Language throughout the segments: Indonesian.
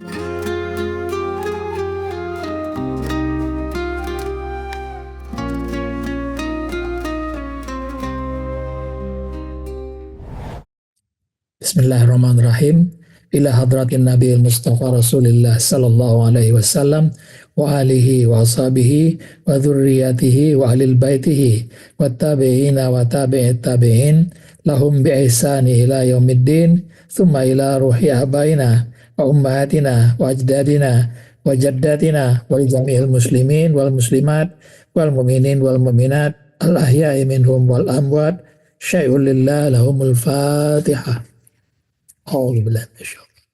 Bismillahirrahmanirrahim. Ila hadratin Nabi Mustafa Rasulillah sallallahu alaihi wasallam wa alihi wa ashabihi wa dzurriyyatihi wa ahlil baitihi wa tabi'ina wa tabi'it tabi'in lahum bi ihsani ila yaumiddin thumma ila ruhi abaina wa ummahatina wa ajdadina wa jaddatina wa li jami'il muslimin wal muslimat wal mu'minin wal mu'minat al ahya'i minhum wal amwat syai'un lillah lahumul fatihah. أعوذ بالله من الشيطان.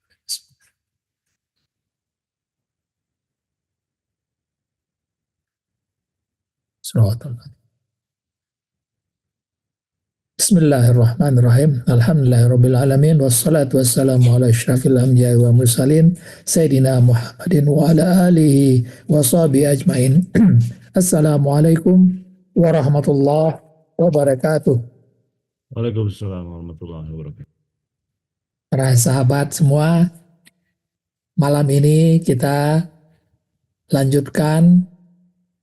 Bismillahirrahmanirrahim. Alhamdulillahirabbil alamin wassalatu wassalamu ala asyrafil anbiya'i wa mursalin sayyidina Muhammadin wa ala alihi wa sahbihi ajmain. Assalamualaikum warahmatullahi wabarakatuh. Waalaikumsalam warahmatullahi wabarakatuh. Para sahabat semua, malam ini kita lanjutkan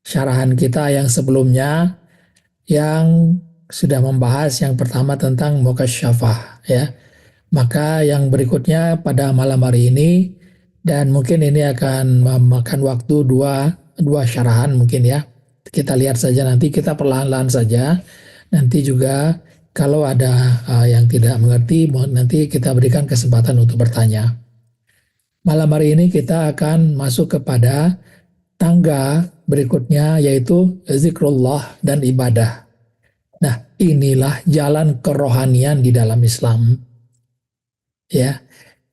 syarahan kita yang sebelumnya yang sudah membahas yang pertama tentang mukasyafah ya. Maka yang berikutnya pada malam hari ini, dan mungkin ini akan memakan waktu dua syarahan mungkin ya. Kita lihat saja nanti, kita perlahan-lahan saja. Nanti juga kalau ada yang tidak mengerti, nanti kita berikan kesempatan untuk bertanya. Malam hari ini kita akan masuk kepada tangga berikutnya, yaitu zikrullah dan ibadah. Nah, inilah jalan kerohanian di dalam Islam. Ya,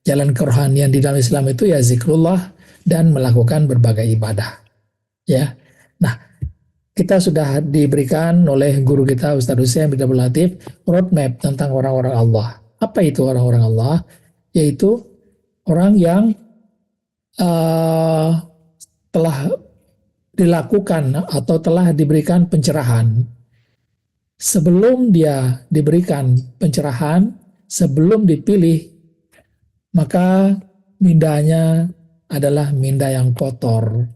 jalan kerohanian di dalam Islam itu ya zikrullah dan melakukan berbagai ibadah. Ya, nah, kita sudah diberikan oleh guru kita Ustaz Husain bin Abdul Latif roadmap tentang orang-orang Allah. Apa itu orang-orang Allah? Yaitu orang yang telah dilakukan atau telah diberikan pencerahan. Sebelum dia diberikan pencerahan, sebelum dipilih, maka mindanya adalah minda yang kotor.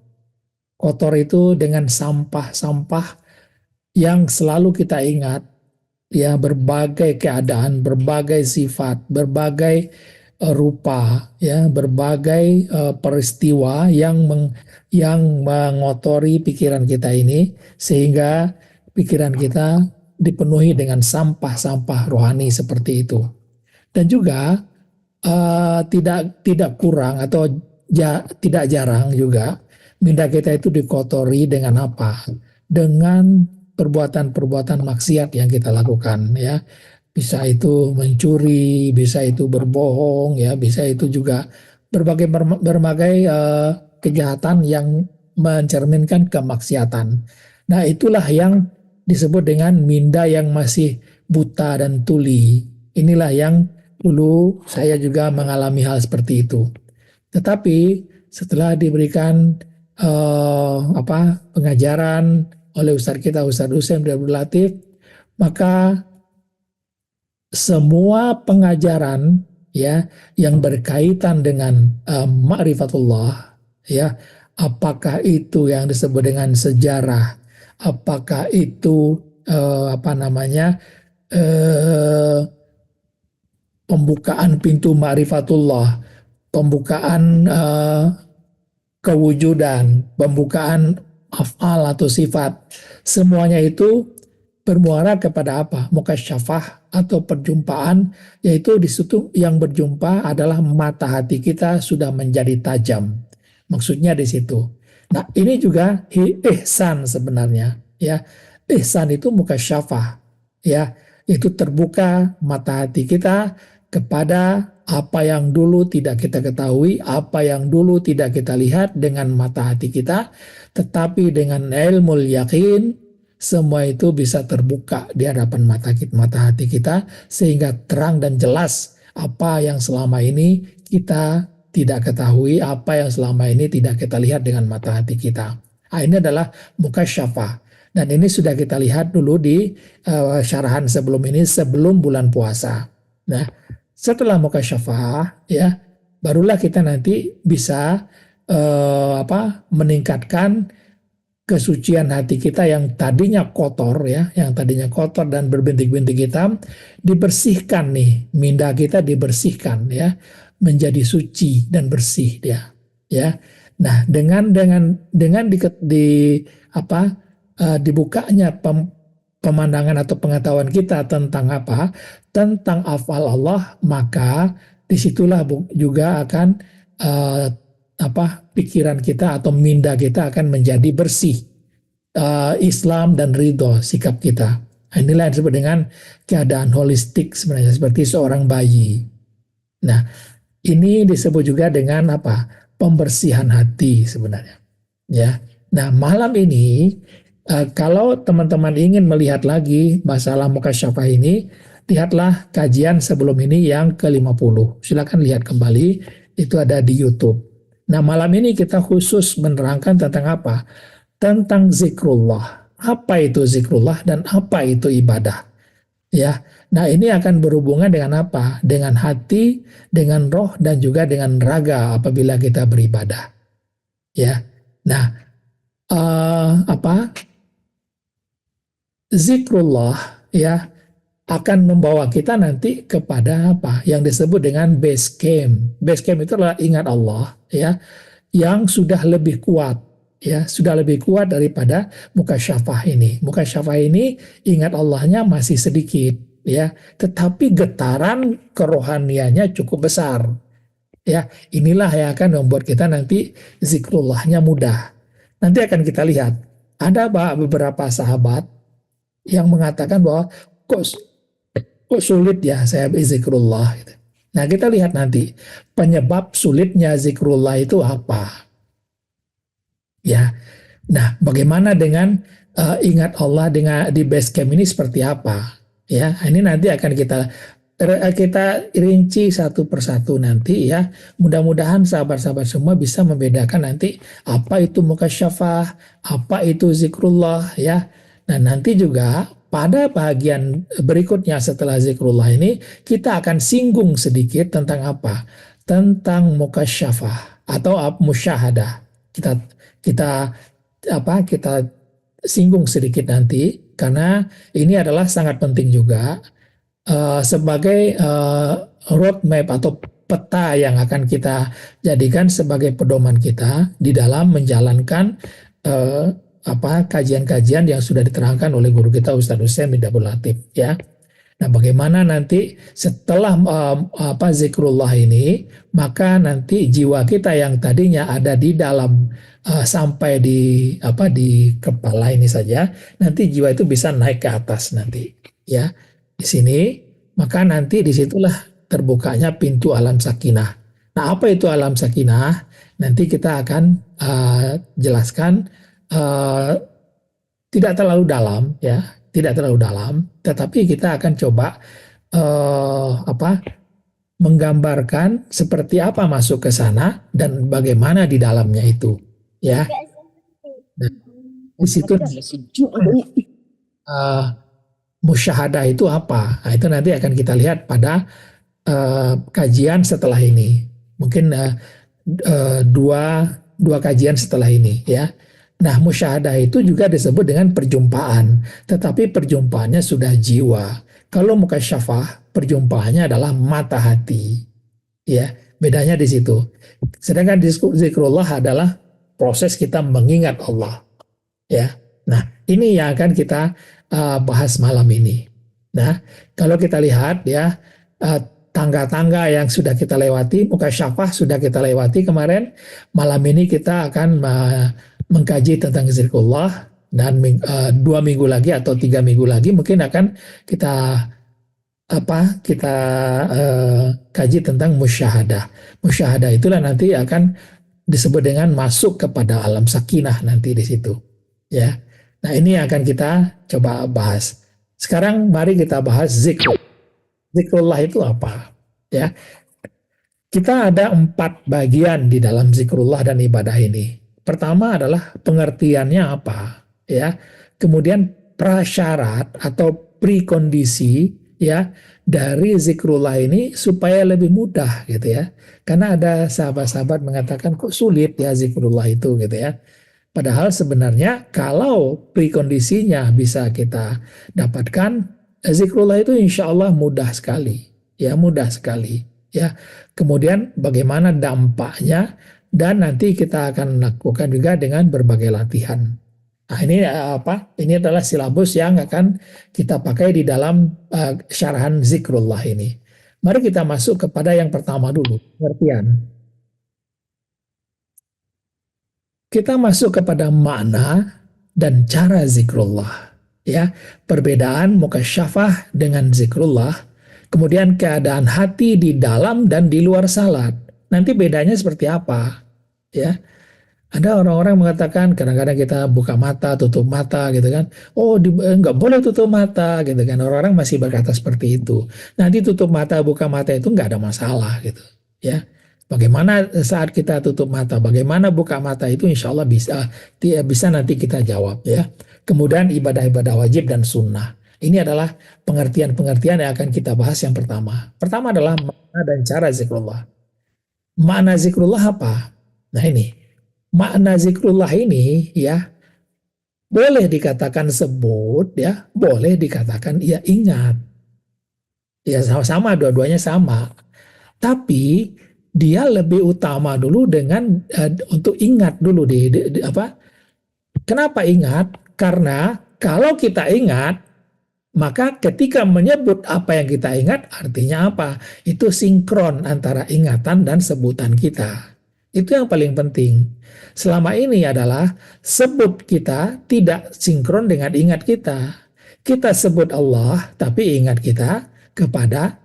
Kotor itu dengan sampah-sampah yang selalu kita ingat, ya, berbagai keadaan, berbagai sifat, berbagai rupa, ya, berbagai peristiwa yang mengotori pikiran kita ini, sehingga pikiran kita dipenuhi dengan sampah-sampah rohani seperti itu. Dan juga tidak kurang atau tidak jarang juga minda kita itu dikotori dengan apa? Dengan perbuatan-perbuatan maksiat yang kita lakukan ya. Bisa itu mencuri, bisa itu berbohong ya, bisa itu juga berbagai kejahatan yang mencerminkan kemaksiatan. Nah, itulah yang disebut dengan minda yang masih buta dan tuli. Inilah yang dulu saya juga mengalami hal seperti itu. Tetapi setelah diberikan pengajaran oleh Ustaz kita Ustaz Husain bin Abdul Latif, maka semua pengajaran ya yang berkaitan dengan ma'rifatullah ya, apakah itu yang disebut dengan sejarah, apakah itu pembukaan pintu ma'rifatullah, pembukaan kewujudan, pembukaan af'al atau sifat, semuanya itu bermuara kepada apa? Mukasyafah atau perjumpaan, yaitu di situ yang berjumpa adalah mata hati kita sudah menjadi tajam. Maksudnya di situ. Nah, ini juga ihsan sebenarnya, ya. Ihsan itu mukasyafah, ya. Itu terbuka mata hati kita kepada apa yang dulu tidak kita ketahui, apa yang dulu tidak kita lihat dengan mata hati kita, tetapi dengan ilmu yakin, semua itu bisa terbuka di hadapan mata hati kita, sehingga terang dan jelas apa yang selama ini kita tidak ketahui, apa yang selama ini tidak kita lihat dengan mata hati kita. Nah, ini adalah mukasyafah. Dan ini sudah kita lihat dulu di syarahan sebelum ini, sebelum bulan puasa. Nah, setelah mukasyafah ya, barulah kita nanti bisa meningkatkan kesucian hati kita yang tadinya kotor ya, yang tadinya kotor dan berbintik-bintik hitam, dibersihkan nih, minda kita dibersihkan ya, menjadi suci dan bersih dia ya. Nah, dibukanya pemandangan atau pengetahuan kita tentang apa? Tentang afal Allah, maka disitulah juga akan uh, pikiran kita atau minda kita akan menjadi bersih, Islam dan ridho sikap kita. Inilah yang disebut dengan keadaan holistik sebenarnya, seperti seorang bayi. Nah, ini disebut juga dengan apa? Pembersihan hati sebenarnya. Ya. Nah, malam ini kalau teman-teman ingin melihat lagi masalah mukasyafah ini, lihatlah kajian sebelum ini yang ke-50. Silakan lihat kembali, itu ada di YouTube. Nah, malam ini kita khusus menerangkan tentang apa? Tentang zikrullah. Apa itu zikrullah dan apa itu ibadah? Ya. Nah, ini akan berhubungan dengan apa? Dengan hati, dengan roh dan juga dengan raga apabila kita beribadah. Ya. Nah, zikrullah ya akan membawa kita nanti kepada apa yang disebut dengan base camp. Base camp itu adalah ingat Allah ya, yang sudah lebih kuat ya, sudah lebih kuat daripada mukasyafah ini. Mukasyafah ini ingat Allahnya masih sedikit ya, tetapi getaran kerohaniannya cukup besar. Ya, inilah yang akan membuat kita nanti zikrullahnya mudah. Nanti akan kita lihat ada beberapa sahabat yang mengatakan bahwa kok sulit ya saya zikrullah gitu. Nah, kita lihat nanti penyebab sulitnya zikrullah itu apa. Ya. Nah, bagaimana dengan ingat Allah dengan di base camp ini seperti apa? Ya, ini nanti akan kita rinci satu persatu nanti ya. Mudah-mudahan sahabat-sahabat semua bisa membedakan nanti apa itu mukasyafah, apa itu zikrullah ya. Nah, nanti juga pada bagian berikutnya setelah zikrullah ini kita akan singgung sedikit tentang apa? Tentang mukasyafah atau musyahadah. Kita kita singgung sedikit nanti karena ini adalah sangat penting juga sebagai roadmap atau peta yang akan kita jadikan sebagai pedoman kita di dalam menjalankan kajian-kajian yang sudah diterangkan oleh guru kita Ustadz Husain bin Abdul Latif ya. Nah, bagaimana nanti setelah zikrullah ini, maka nanti jiwa kita yang tadinya ada di dalam sampai di kepala ini saja, nanti jiwa itu bisa naik ke atas nanti ya. Di sini, maka nanti disitulah terbukanya pintu alam sakinah. Nah, apa itu alam sakinah? Nanti kita akan jelaskan tidak terlalu dalam ya, tidak terlalu dalam, tetapi kita akan coba menggambarkan seperti apa masuk ke sana dan bagaimana di dalamnya itu ya. Nah, di situ musyahadah itu apa? Nah, itu nanti akan kita lihat pada kajian setelah ini. Mungkin dua kajian setelah ini ya. Nah, musyahadah itu juga disebut dengan perjumpaan, tetapi perjumpaannya sudah jiwa. Kalau mukasyafah, perjumpaannya adalah mata hati. Ya, bedanya di situ. Sedangkan zikrullah adalah proses kita mengingat Allah. Ya. Nah, ini yang akan kita bahas malam ini. Nah, kalau kita lihat ya tangga-tangga yang sudah kita lewati, mukasyafah sudah kita lewati kemarin. Malam ini kita akan mengkaji tentang zikrullah dan 2 minggu lagi atau 3 minggu lagi mungkin akan kita kaji tentang musyahadah. Musyahadah itulah nanti akan disebut dengan masuk kepada alam sakinah nanti di situ. Ya. Nah, ini akan kita coba bahas. Sekarang mari kita bahas zikr. Zikrullah itu apa? Ya. Kita ada 4 bagian di dalam zikrullah dan ibadah ini. Pertama adalah pengertiannya apa, ya. Kemudian prasyarat atau prekondisi, ya, dari zikrullah ini supaya lebih mudah gitu ya. Karena ada sahabat-sahabat mengatakan kok sulit ya zikrullah itu gitu ya. Padahal sebenarnya kalau prekondisinya bisa kita dapatkan, zikrullah itu insya Allah mudah sekali. Ya mudah sekali. Ya. Kemudian bagaimana dampaknya dan nanti kita akan lakukan juga dengan berbagai latihan. Nah, ini apa? Ini adalah silabus yang akan kita pakai di dalam syarahan zikrullah ini. Mari kita masuk kepada yang pertama dulu, pengertian. Kita masuk kepada makna dan cara zikrullah. Ya, perbedaan mukasyafah dengan zikrullah, kemudian keadaan hati di dalam dan di luar salat. Nanti bedanya seperti apa? Ya, ada orang-orang mengatakan kadang-kadang kita buka mata, tutup mata gitu kan. Oh, nggak boleh tutup mata gitu kan. Orang-orang masih berkata seperti itu. Nanti tutup mata, buka mata itu nggak ada masalah gitu. Ya, bagaimana saat kita tutup mata, bagaimana buka mata itu insya Allah bisa nanti kita jawab ya. Kemudian ibadah-ibadah wajib dan sunnah. Ini adalah pengertian-pengertian yang akan kita bahas yang pertama. Pertama adalah makna dan cara zikrullah. Makna zikrullah apa? Nah ini, makna zikrullah ini ya boleh dikatakan sebut ya, boleh dikatakan ya ingat. Ya sama-sama dua-duanya sama. Tapi dia lebih utama dulu dengan untuk ingat dulu apa? Kenapa ingat? Karena kalau kita ingat maka ketika menyebut apa yang kita ingat artinya apa? Itu sinkron antara ingatan dan sebutan kita. Itu yang paling penting. Selama ini adalah sebut kita tidak sinkron dengan ingat kita. Kita sebut Allah, tapi ingat kita kepada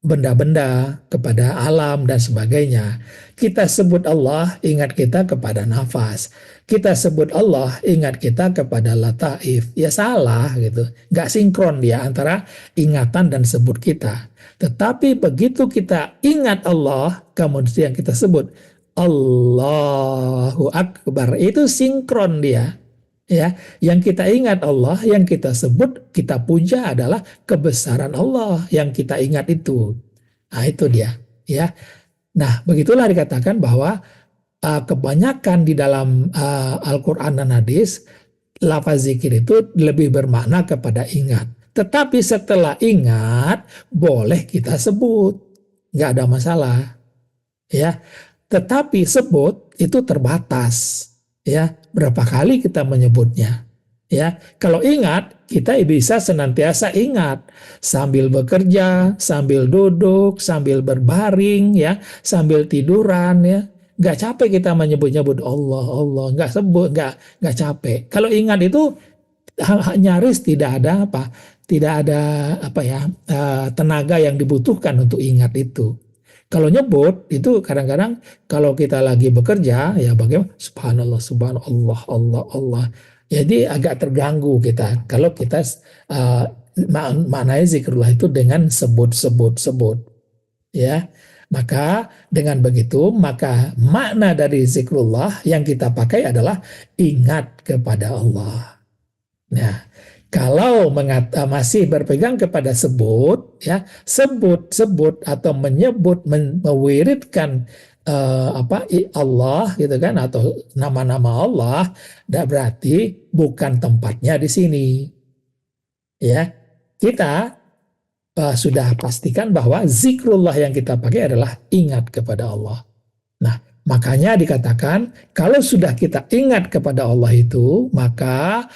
benda-benda, kepada alam dan sebagainya. Kita sebut Allah, ingat kita kepada nafas. Kita sebut Allah, ingat kita kepada lataif. Ya salah gitu. Nggak sinkron dia antara ingatan dan sebut kita. Tetapi begitu kita ingat Allah, kemudian kita sebut Allahu Akbar, itu sinkron dia. Ya, yang kita ingat Allah, yang kita sebut, kita puja adalah kebesaran Allah yang kita ingat itu. Nah, itu dia, ya. Nah, begitulah dikatakan bahwa kebanyakan di dalam Al-Qur'an dan hadis lafaz zikir itu lebih bermakna kepada ingat. Tetapi setelah ingat, boleh kita sebut, nggak ada masalah, ya. Tetapi sebut itu terbatas. Ya, berapa kali kita menyebutnya? Ya, kalau ingat kita bisa senantiasa ingat sambil bekerja, sambil duduk, sambil berbaring, ya, sambil tiduran, ya. Nggak capek kita menyebut-nyebut Allah, Allah, nggak capek. Kalau ingat itu nyaris tidak ada apa, tidak ada apa ya tenaga yang dibutuhkan untuk ingat itu. Kalau nyebut itu kadang-kadang kalau kita lagi bekerja ya bagaimana subhanallah subhanallah Allah Allah. Jadi agak terganggu kita kalau kita maknanya zikrullah itu dengan sebut ya. Maka dengan begitu maka makna dari zikrullah yang kita pakai adalah ingat kepada Allah. Nah, kalau masih berpegang kepada sebut, ya sebut atau menyebut, mewiridkan Allah gitu kan atau nama-nama Allah, berarti bukan tempatnya di sini. Ya, kita sudah pastikan bahwa zikrullah yang kita pakai adalah ingat kepada Allah. Nah, makanya dikatakan kalau sudah kita ingat kepada Allah itu, maka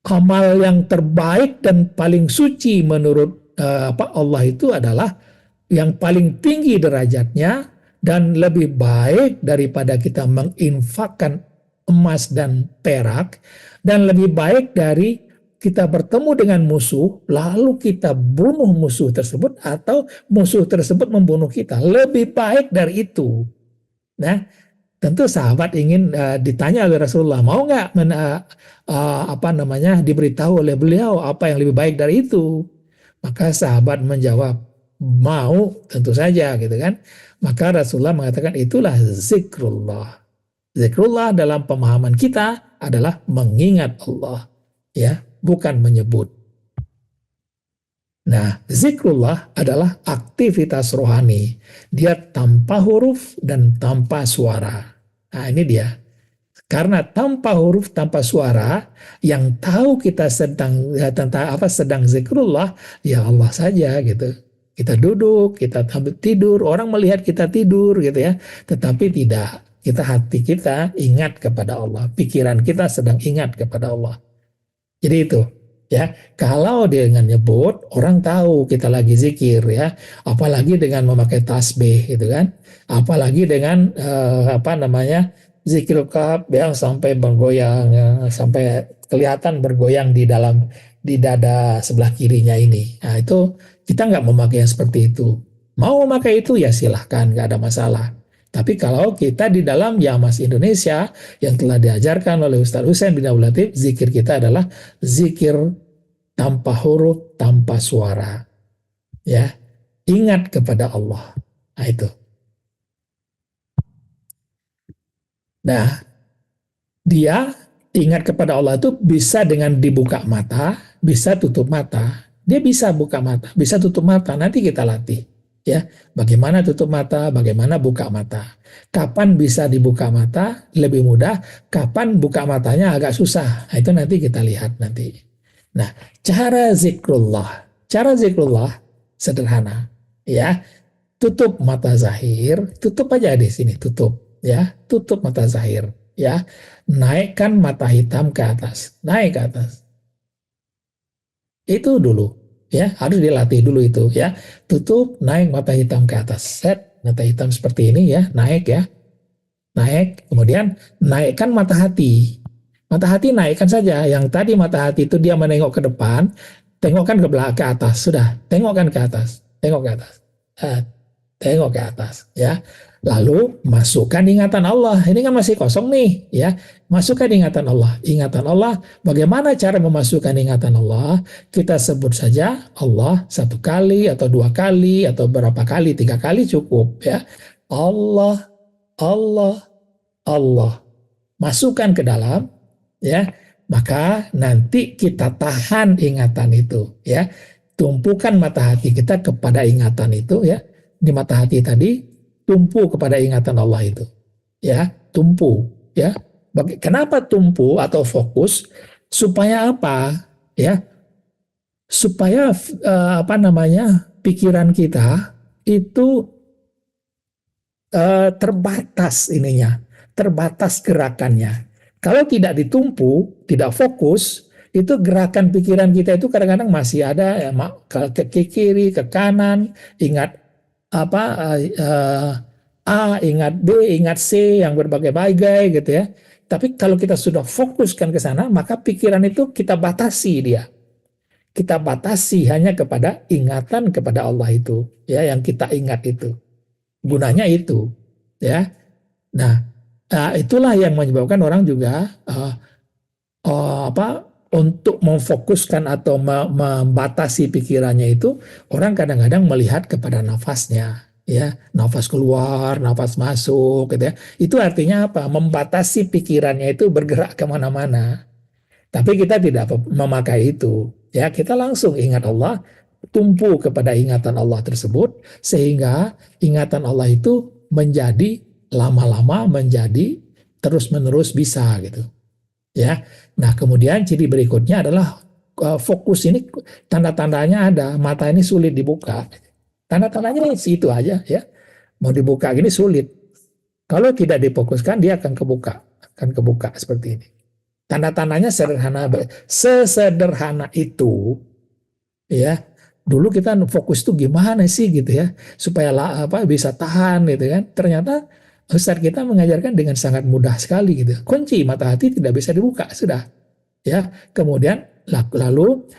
amal yang terbaik dan paling suci menurut Allah itu adalah yang paling tinggi derajatnya dan lebih baik daripada kita menginfakkan emas dan perak, dan lebih baik dari kita bertemu dengan musuh lalu kita bunuh musuh tersebut atau musuh tersebut membunuh kita. Lebih baik dari itu. Nah, tentu sahabat ingin ditanya oleh Rasulullah, mau nggak diberitahu oleh beliau apa yang lebih baik dari itu? Maka sahabat menjawab, mau, tentu saja gitu kan. Maka Rasulullah mengatakan itulah zikrullah. Zikrullah dalam pemahaman kita adalah mengingat Allah, ya. bukan menyebut. Nah, zikrullah adalah aktivitas rohani. Dia tanpa huruf dan tanpa suara. Nah, ini dia. Karena tanpa huruf, tanpa suara, yang tahu kita sedang tentang apa sedang zikrullah, ya Allah saja gitu. Kita duduk, kita tidur, orang melihat kita tidur gitu ya. Tetapi tidak, hati kita ingat kepada Allah, pikiran kita sedang ingat kepada Allah. Jadi itu ya, kalau dengan nyebut orang tahu kita lagi zikir ya, apalagi dengan memakai tasbih gitu kan, apalagi dengan apa namanya zikir kab yang sampai bergoyang ya, sampai kelihatan bergoyang di dada sebelah kirinya ini. Nah itu kita nggak memakai yang seperti itu. Mau memakai itu ya silahkan, nggak ada masalah. Tapi kalau kita di dalam Yamas Indonesia yang telah diajarkan oleh Ustaz Husain bin Abdul Latif, zikir kita adalah zikir tanpa huruf, tanpa suara. Ya, ingat kepada Allah. Nah itu. Nah, dia ingat kepada Allah itu bisa dengan dibuka mata, bisa tutup mata. Dia bisa buka mata, bisa tutup mata. Nanti kita latih. Ya, bagaimana tutup mata, bagaimana buka mata. Kapan bisa dibuka mata lebih mudah, kapan buka matanya agak susah. Nah, itu nanti kita lihat nanti. Nah, cara zikrullah sederhana, ya. Tutup mata zahir, tutup aja di sini, tutup, ya. Tutup mata zahir, ya. Naikkan mata hitam ke atas, naik ke atas. Itu dulu, ya, harus dilatih dulu itu, ya. Tutup, naik mata hitam ke atas. Set, mata hitam seperti ini ya, naik ya. Naik, kemudian naikkan mata hati. Mata hati naikkan saja. Yang tadi mata hati itu dia menengok ke depan, tengokkan ke belakang, ke atas. Sudah, tengokkan ke atas. Tengok ke atas. Tengok ke atas, ya. Lalu masukkan ingatan Allah. Ini kan masih kosong nih, ya. Masukkan ingatan Allah. Ingatan Allah, bagaimana cara memasukkan ingatan Allah? Kita sebut saja Allah 1 kali atau 2 kali atau berapa kali, 3 kali cukup, ya. Allah, Allah, Allah. Masukkan ke dalam, ya. Maka nanti kita tahan ingatan itu, ya. Tumpukan mata hati kita kepada ingatan itu, ya. Di mata hati tadi tumpu kepada ingatan Allah itu, ya, tumpu, ya. Kenapa tumpu atau fokus? Supaya apa, ya? Supaya apa namanya, pikiran kita itu terbatas ininya, terbatas gerakannya. Kalau tidak ditumpu, tidak fokus, itu gerakan pikiran kita itu kadang-kadang masih ada ya, ke kiri, ke kanan, ingat apa A, ingat B, ingat C yang berbagai-bagai gitu ya. Tapi kalau kita sudah fokuskan ke sana, maka pikiran itu kita batasi dia. Kita batasi hanya kepada ingatan kepada Allah itu, ya, yang kita ingat itu. Gunanya itu, ya. Nah, itulah yang menyebabkan orang juga apa untuk memfokuskan atau membatasi pikirannya itu, orang kadang-kadang melihat kepada nafasnya, ya, nafas keluar, nafas masuk, gitu ya. Itu artinya apa? Membatasi pikirannya itu bergerak kemana-mana. Tapi kita tidak memakai itu, ya. Kita langsung ingat Allah, tumpu kepada ingatan Allah tersebut, sehingga ingatan Allah itu menjadi lama-lama menjadi terus-menerus bisa gitu. Ya, nah kemudian ciri berikutnya adalah fokus ini tanda-tandanya ada, mata ini sulit dibuka. Tanda-tandanya itu aja ya, mau dibuka gini sulit. Kalau tidak difokuskan dia akan kebuka seperti ini. Tanda-tandanya sesederhana itu ya. Dulu kita fokus itu gimana sih gitu ya, supaya bisa tahan gitu kan. Ternyata Ustadz kita mengajarkan dengan sangat mudah sekali gitu. Kunci mata hati tidak bisa dibuka, sudah. Ya, kemudian lalu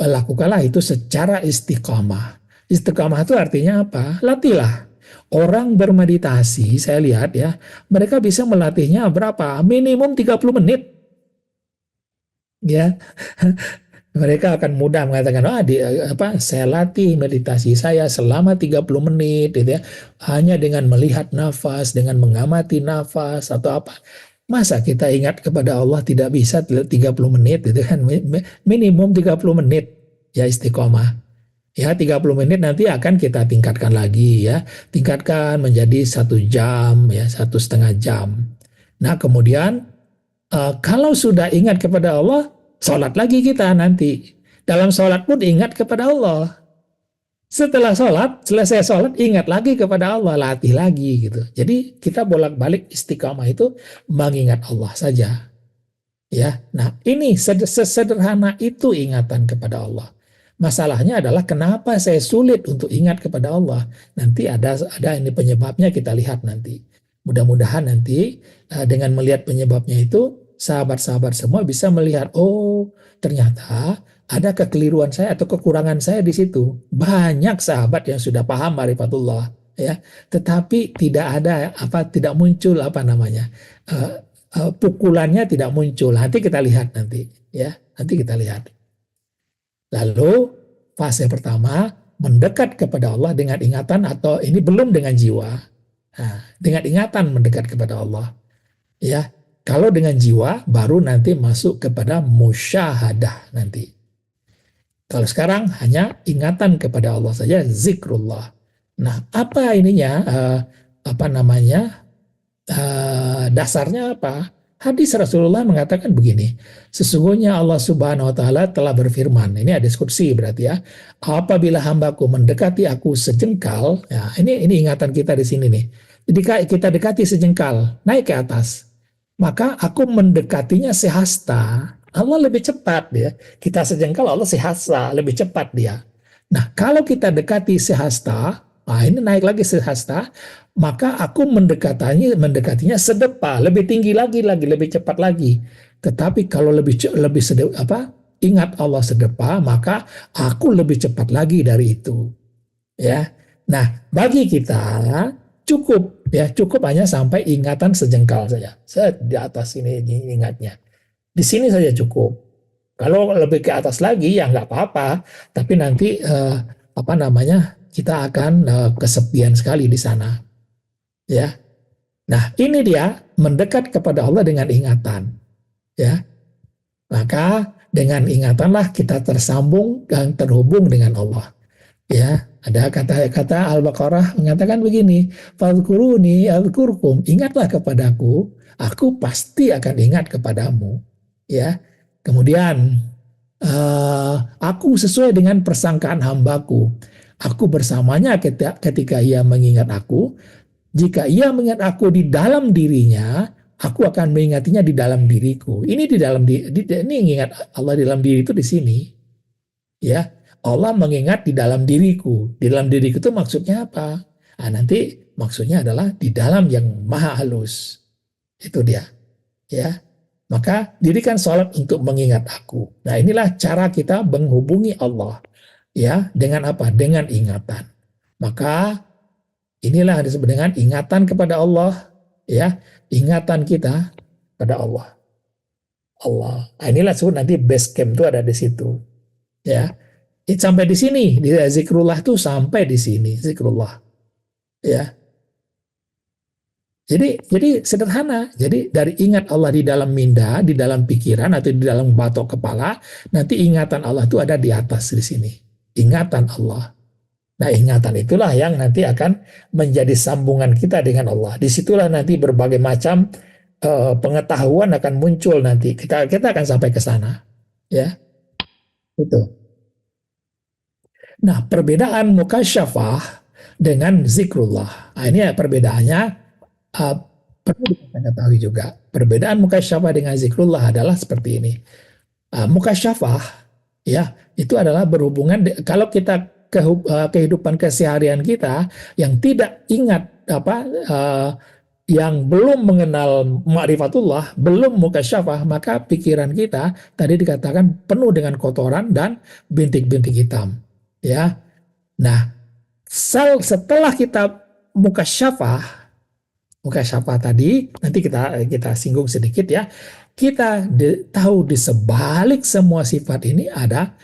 lakukanlah itu secara istiqamah. Istiqamah itu artinya apa? Latihlah. Orang bermeditasi, saya lihat ya, mereka bisa melatihnya berapa? Minimum 30 menit. Ya. Mereka akan mudah mengatakan, saya latih meditasi saya selama 30 menit gitu ya, hanya dengan melihat nafas, dengan mengamati nafas atau apa. Masa kita ingat kepada Allah tidak bisa 30 menit itu kan, minimum 30 menit ya istiqomah. Ya 30 menit nanti akan kita tingkatkan lagi ya. Tingkatkan menjadi 1 jam ya, 1,5 jam. Nah kemudian kalau sudah ingat kepada Allah, sholat lagi kita nanti. Dalam sholat pun ingat kepada Allah. Setelah sholat, selesai sholat, ingat lagi kepada Allah, latih lagi gitu. Jadi kita bolak-balik istiqamah itu mengingat Allah saja. Ya, nah ini sesederhana itu ingatan kepada Allah. Masalahnya adalah kenapa saya sulit untuk ingat kepada Allah. Nanti ada ini penyebabnya, kita lihat nanti. Mudah-mudahan nanti dengan melihat penyebabnya itu, sahabat-sahabat semua bisa melihat, oh ternyata ada kekeliruan saya atau kekurangan saya di situ. Banyak sahabat yang sudah paham ma'rifatullah ya, tetapi tidak muncul pukulannya tidak muncul. Nanti kita lihat nanti ya, nanti kita lihat. Lalu fase pertama mendekat kepada Allah dengan ingatan, atau ini belum dengan jiwa. Nah, dengan ingatan mendekat kepada Allah. Ya, kalau dengan jiwa baru nanti masuk kepada musyahadah nanti. Kalau sekarang hanya ingatan kepada Allah saja, zikrullah. Nah, apa ininya? Dasarnya apa? Hadis Rasulullah mengatakan begini, sesungguhnya Allah Subhanahu wa taala telah berfirman, ini hadis qudsi berarti ya, apabila hambaku mendekati aku sejengkal, ya ini ingatan kita di sini nih. Jadi kita dekati sejengkal, naik ke atas, maka aku mendekatinya sehasta. Allah lebih cepat ya. Kita sejengkal, Allah sehasta, lebih cepat dia. Nah, kalau kita dekati sehasta, nah ini naik lagi sehasta, maka aku mendekatinya sedepa, lebih tinggi lagi, lebih cepat lagi. Tetapi kalau ingat Allah sedepa, maka aku lebih cepat lagi dari itu. Ya. Nah, bagi kita cukup hanya sampai ingatan sejengkal saja. Di atas ini ingatnya. Di sini saja cukup. Kalau lebih ke atas lagi ya nggak apa-apa, tapi nanti kita akan kesepian sekali di sana. Ya. Nah, ini dia mendekat kepada Allah dengan ingatan. Ya. Maka dengan ingatanlah kita tersambung dan terhubung dengan Allah. Ya, ada kata-kata Al-Baqarah mengatakan begini, "Fadhkuruni adzkurkum." Ingatlah kepadaku, aku pasti akan ingat kepadamu. Ya. Kemudian aku sesuai dengan persangkaan hambaku. Aku bersamanya ketika ia mengingat aku. Jika ia mengingat aku di dalam dirinya, aku akan mengingatinya di dalam diriku. Ini ini ingat Allah di dalam diri itu di sini. Ya, Allah mengingat di dalam diriku. Di dalam diriku itu maksudnya apa? Nah, nanti maksudnya adalah di dalam yang maha halus. Itu dia. Ya. Maka dirikan sholat untuk mengingat aku. Nah, inilah cara kita menghubungi Allah. Ya, dengan apa? Dengan ingatan. Maka inilah disebut dengan ingatan kepada Allah, ya, ingatan kita pada Allah. Allah. Nah, inilah disebut nanti base camp itu ada di situ, ya. Sampai di sini, di zikrullah itu sampai di sini zikrullah, ya. Jadi sederhana. Jadi dari ingat Allah di dalam minda, di dalam pikiran atau di dalam batok kepala, nanti ingatan Allah itu ada di atas di sini. Ingatan Allah. Nah, ingatan itulah yang nanti akan menjadi sambungan kita dengan Allah. Disitulah nanti berbagai macam pengetahuan akan muncul nanti. Kita akan sampai ke sana, ya. Itu. Nah, perbedaan mukasyafah dengan zikrullah. Nah, ini perbedaannya perlu kita ketahui juga. Perbedaan mukasyafah dengan zikrullah adalah seperti ini. Mukasyafah, ya, itu adalah berhubungan kalau kita kehidupan keseharian kita yang tidak ingat yang belum mengenal ma'rifatullah, belum mukasyafah, maka pikiran kita tadi dikatakan penuh dengan kotoran dan bintik-bintik hitam. Ya, nah setelah kita mukasyafah tadi nanti kita singgung sedikit ya. Kita tahu di sebalik semua sifat ini ada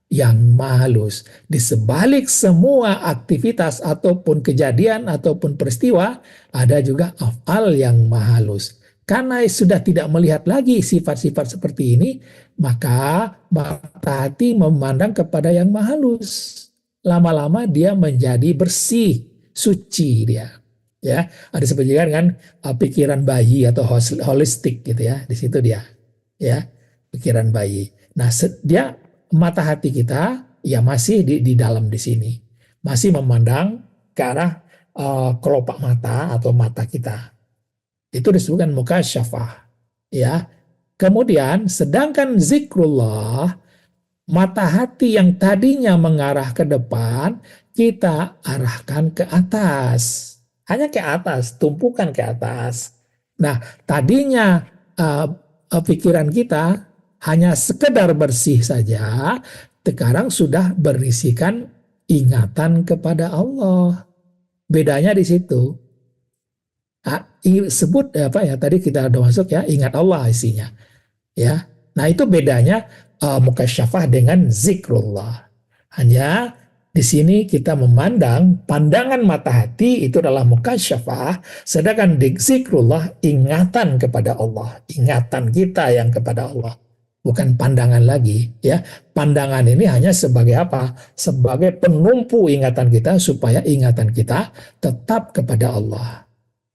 yang maha halus. Di sebalik semua aktivitas ataupun kejadian ataupun peristiwa ada juga af'al yang maha halus. Karena sudah tidak melihat lagi sifat-sifat seperti ini, maka mata hati memandang kepada yang maha halus. Lama-lama dia menjadi bersih, suci dia. Ya, ada seperti kan pikiran bayi atau holistik gitu ya. Di situ dia, ya, pikiran bayi. Nah, dia mata hati kita ya masih di dalam di sini, masih memandang ke arah kelopak mata atau mata kita. Itu disebutkan mukasyafah, ya. Kemudian sedangkan zikrullah, mata hati yang tadinya mengarah ke depan, kita arahkan ke atas. Hanya ke atas, tumpukan ke atas. Nah, tadinya pikiran kita hanya sekedar bersih saja, sekarang sudah berisikan ingatan kepada Allah. Bedanya di situ. Sebut apa ya, tadi kita udah masuk ya, ingat Allah isinya. Ya. Nah, itu bedanya mukasyafah dengan zikrullah. Hanya di sini kita memandang pandangan mata hati itu adalah mukasyafah, sedangkan di zikrullah ingatan kepada Allah, ingatan kita yang kepada Allah, bukan pandangan lagi, ya. Pandangan ini hanya sebagai apa? Sebagai penumpu ingatan kita supaya ingatan kita tetap kepada Allah.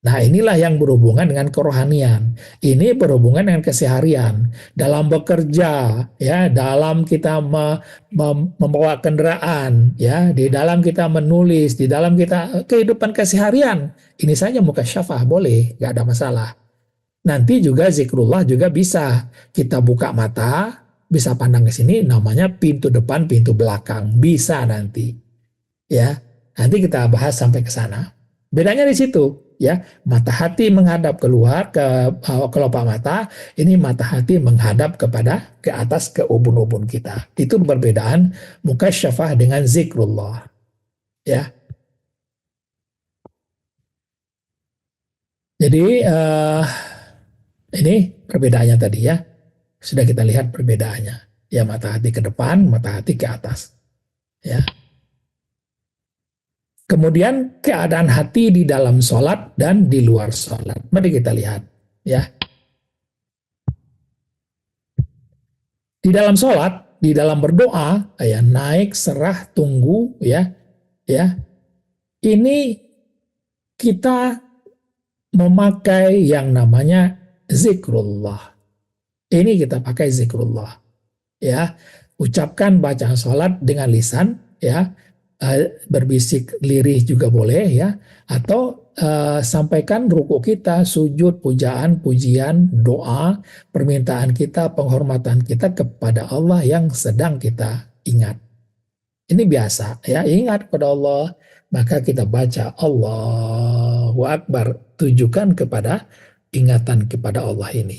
Nah, inilah yang berhubungan dengan kerohanian. Ini berhubungan dengan keseharian. Dalam bekerja, ya, dalam kita membawa kendaraan, ya, di dalam kita menulis, di dalam kita kehidupan keseharian. Ini saja mukasyafah, boleh, nggak ada masalah. Nanti juga zikrullah juga bisa. Kita buka mata, bisa pandang ke sini, namanya pintu depan, pintu belakang. Bisa nanti. Ya, nanti kita bahas sampai ke sana. Bedanya di situ. Ya, mata hati menghadap keluar ke kelopak mata, ini mata hati menghadap ke atas ke ubun-ubun kita. Itu perbedaan mukasyafah dengan zikrullah. Ya. Jadi ini perbedaannya tadi ya. Sudah kita lihat perbedaannya. Ya, mata hati ke depan, mata hati ke atas. Ya. Kemudian keadaan hati di dalam sholat dan di luar sholat. Mari kita lihat, ya. Di dalam sholat, di dalam berdoa, ya, naik, serah, tunggu, ya, ya. Ini kita memakai yang namanya zikrullah. Ini kita pakai zikrullah, ya. Ucapkan bacaan sholat dengan lisan, ya. Berbisik lirih juga boleh, ya, atau sampaikan ruku kita, sujud, pujaan, pujian, doa, permintaan kita, penghormatan kita kepada Allah yang sedang kita ingat. Ini biasa, ya, ingat kepada Allah, maka kita baca Allahu Akbar, tujukan kepada ingatan kepada Allah ini.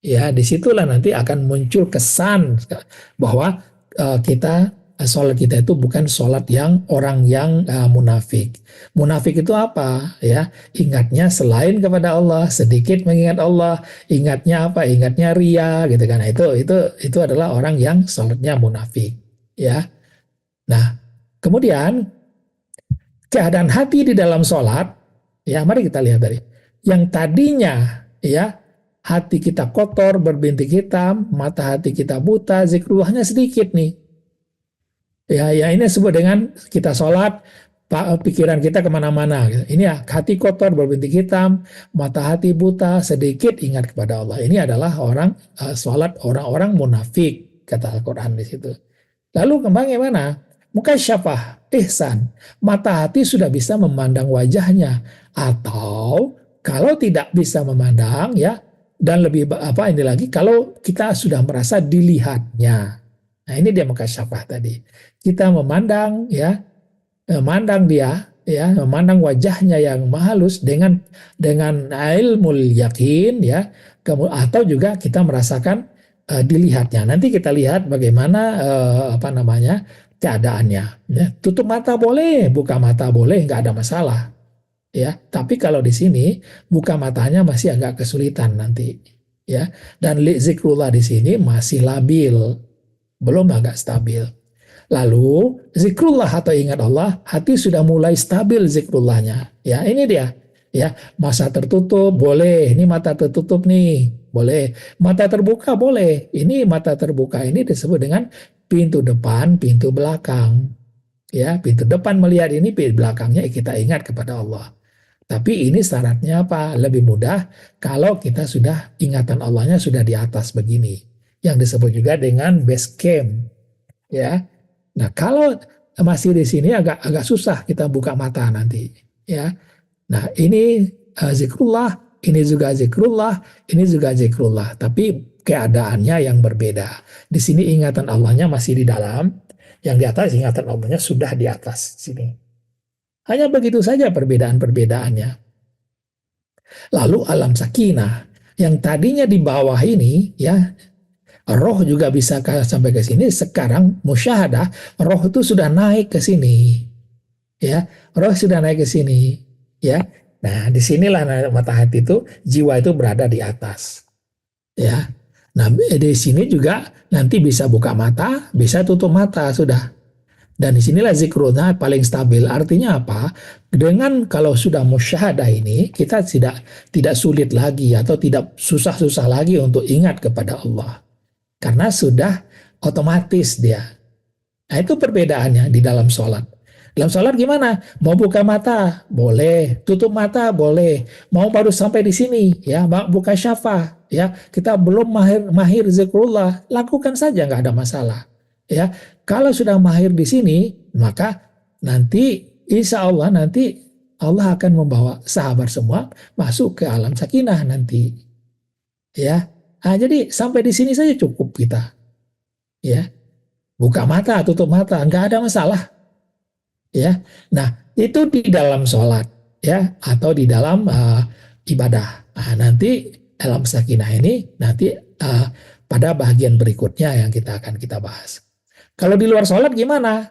Ya, disitulah nanti akan muncul kesan bahwa sholat kita itu bukan sholat yang orang yang munafik. Munafik itu apa? Ya, ingatnya selain kepada Allah, sedikit mengingat Allah, ingatnya apa? Ingatnya ria, gitu kan? Itu adalah orang yang sholatnya munafik. Ya, nah kemudian keadaan hati di dalam sholat, ya, mari kita lihat tadi. Yang tadinya, ya, hati kita kotor, berbintik hitam, mata hati kita buta, zikrullahnya sedikit nih. Ya, ini disebut dengan kita sholat, pikiran kita kemana-mana. Ini ya, hati kotor, berbintik hitam, mata hati buta, sedikit ingat kepada Allah. Ini adalah sholat orang-orang munafik, kata Al-Quran di situ. Lalu bagaimana? Mukasyafah, ihsan. Mata hati sudah bisa memandang wajahnya. Atau kalau tidak bisa memandang, ya, dan lebih ini lagi, kalau kita sudah merasa dilihatnya. Nah, ini dia mukasyafah tadi. Kita memandang, ya, memandang dia, ya, memandang wajahnya yang halus dengan ilmu yakin, ya, atau juga kita merasakan dilihatnya. Nanti kita lihat bagaimana keadaannya. Ya, tutup mata boleh, buka mata boleh, nggak ada masalah. Ya, tapi kalau di sini buka matanya masih agak kesulitan nanti. Ya, dan zikrullah di sini masih labil, belum agak stabil. Lalu zikrullah atau ingat Allah, hati sudah mulai stabil zikrullahnya. Ya, ini dia. Ya, mata tertutup boleh, ini mata tertutup nih, boleh. Mata terbuka boleh. Ini mata terbuka ini disebut dengan pintu depan, pintu belakang. Ya, pintu depan melihat ini, pintu belakangnya kita ingat kepada Allah. Tapi ini syaratnya apa? Lebih mudah kalau kita sudah ingatan Allahnya sudah di atas begini. Yang disebut juga dengan base camp. Ya. Nah, kalau masih di sini agak agak susah kita buka mata nanti. Ya. Nah, ini zikrullah, ini juga zikrullah, ini juga zikrullah. Tapi keadaannya yang berbeda. Di sini ingatan Allahnya masih di dalam, yang di atas ingatan Allahnya sudah di atas sini. Hanya begitu saja perbedaan-perbedaannya. Lalu alam sakinah, yang tadinya di bawah ini, ya, roh juga bisa sampai ke sini. Sekarang musyahadah, roh itu sudah naik ke sini, ya, roh sudah naik ke sini, ya. Nah, disinilah mata hati itu, jiwa itu berada di atas, ya. Nah, di sini juga nanti bisa buka mata, bisa tutup mata, sudah. Dan disinilah zikrullah paling stabil. Artinya apa? Dengan kalau sudah musyahadah ini, kita tidak sulit lagi atau tidak susah-susah lagi untuk ingat kepada Allah. Karena sudah otomatis dia. Nah, itu perbedaannya di dalam sholat. Dalam sholat gimana? Mau buka mata? Boleh. Tutup mata? Boleh. Mau baru sampai di sini? Ya, buka syafah. Ya, kita belum mahir zikrullah. Lakukan saja, nggak ada masalah. Ya, kalau sudah mahir di sini, maka nanti insya Allah nanti Allah akan membawa sahabat semua masuk ke alam sakinah nanti. Ya, nah, jadi sampai di sini saja cukup kita. Ya, buka mata, tutup mata, nggak ada masalah. Ya, nah itu di dalam sholat, ya, atau di dalam ibadah. Nah, nanti alam sakinah ini nanti pada bagian berikutnya yang kita bahas. Kalau di luar sholat gimana?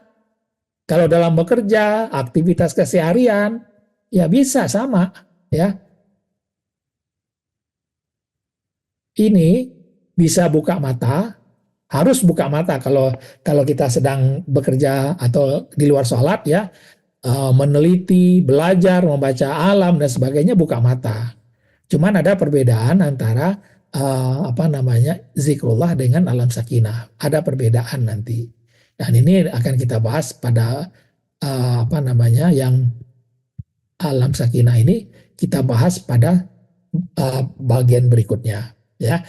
Kalau dalam bekerja, aktivitas keseharian, ya bisa sama, ya. Ini bisa buka mata, harus buka mata kalau kita sedang bekerja atau di luar sholat, ya, meneliti, belajar, membaca alam dan sebagainya, buka mata. Cuman ada perbedaan antara zikrullah dengan alam sakinah. Ada perbedaan nanti. Dan ini akan kita bahas pada yang alam sakinah ini kita bahas pada bagian berikutnya, ya.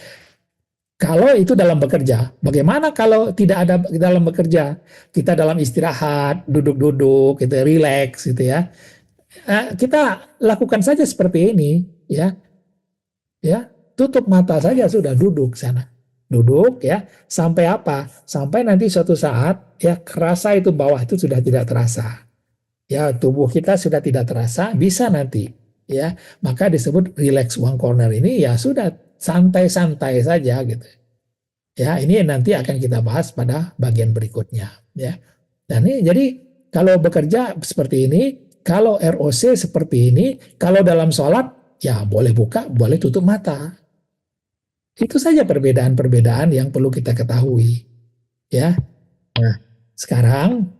Kalau itu dalam bekerja, bagaimana kalau tidak ada dalam bekerja? Kita dalam istirahat, duduk-duduk, gitu, relax, gitu ya. Kita lakukan saja seperti ini, ya, ya. Tutup mata saja sudah, duduk sana, duduk, ya. Sampai apa? Sampai nanti suatu saat, ya, kerasa itu bawah itu sudah tidak terasa, ya, tubuh kita sudah tidak terasa, bisa nanti, ya. Maka disebut relax one corner ini, ya sudah, santai-santai saja, gitu. Ya, ini nanti akan kita bahas pada bagian berikutnya, ya. Dan ini jadi kalau bekerja seperti ini, kalau ROC seperti ini, kalau dalam sholat, ya boleh buka, boleh tutup mata. Itu saja perbedaan-perbedaan yang perlu kita ketahui, ya. Nah, sekarang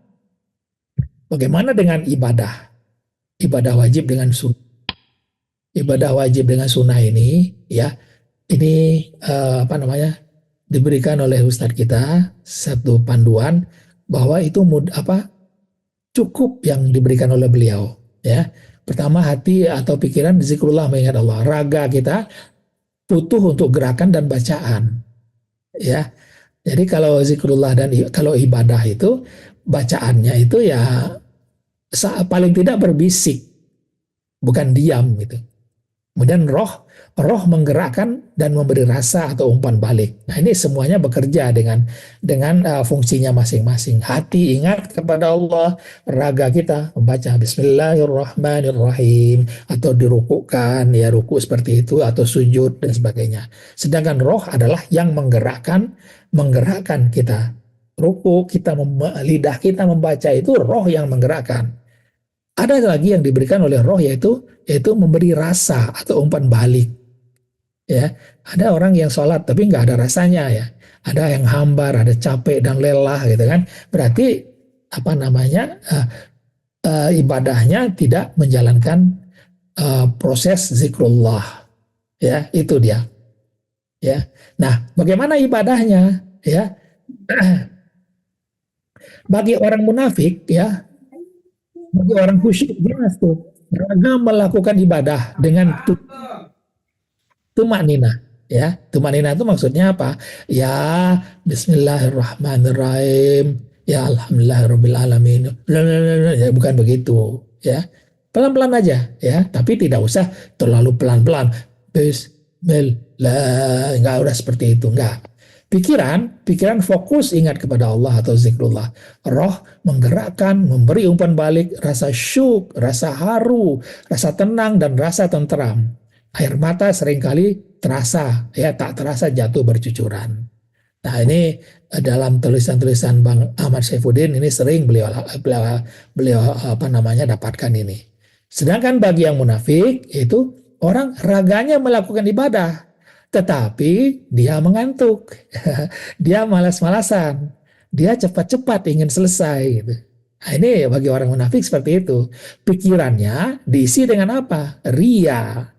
bagaimana dengan ibadah? Ibadah wajib dengan sunnah. Ibadah wajib dengan sunnah ini, ya, ini diberikan oleh Ustadz kita satu panduan bahwa itu cukup yang diberikan oleh beliau, ya. Pertama, hati atau pikiran zikrullah, mengingat Allah. Raga kita butuh untuk gerakan dan bacaan, ya. Jadi kalau zikrullah dan kalau ibadah itu bacaannya itu, ya, paling tidak berbisik, bukan diam, gitu. Kemudian roh menggerakkan dan memberi rasa atau umpan balik. Nah, ini semuanya bekerja dengan fungsinya masing-masing. Hati ingat kepada Allah, raga kita membaca Bismillahirrahmanirrahim, atau dirukukan, ya, ruku seperti itu, atau sujud dan sebagainya. Sedangkan roh adalah yang menggerakkan kita. Ruku kita, lidah kita membaca, itu roh yang menggerakkan. Ada lagi yang diberikan oleh roh, yaitu memberi rasa atau umpan balik, ya. Ada orang yang sholat tapi nggak ada rasanya, ya. Ada yang hambar, ada capek dan lelah, gitu kan. Berarti ibadahnya tidak menjalankan proses zikrullah. Ya, itu dia. Ya. Nah, bagaimana ibadahnya? Ya, bagi orang munafik, ya, bagi orang khusyuk jelas tuh, mereka melakukan ibadah dengan tumak nina. Ya, tumak nina itu maksudnya apa? Ya, Bismillahirrahmanirrahim. Ya, Alhamdulillahirobbilalamin. Ya, bukan begitu. Ya, pelan-pelan aja. Ya, tapi tidak usah terlalu pelan-pelan. Bismillah, nggak udah seperti itu, nggak. Pikiran fokus ingat kepada Allah atau zikrullah. Roh menggerakkan, memberi umpan balik, rasa syuk, rasa haru, rasa tenang, dan rasa tentram. Air mata seringkali terasa, ya tak terasa jatuh bercucuran. Nah ini dalam tulisan-tulisan Bang Ahmad Saifuddin ini sering beliau apa namanya dapatkan ini. Sedangkan bagi yang munafik itu orang raganya melakukan ibadah, tetapi dia mengantuk, dia malas-malasan, dia cepat-cepat ingin selesai. Gitu. Nah, ini bagi orang munafik seperti itu. Pikirannya diisi dengan apa? Ria.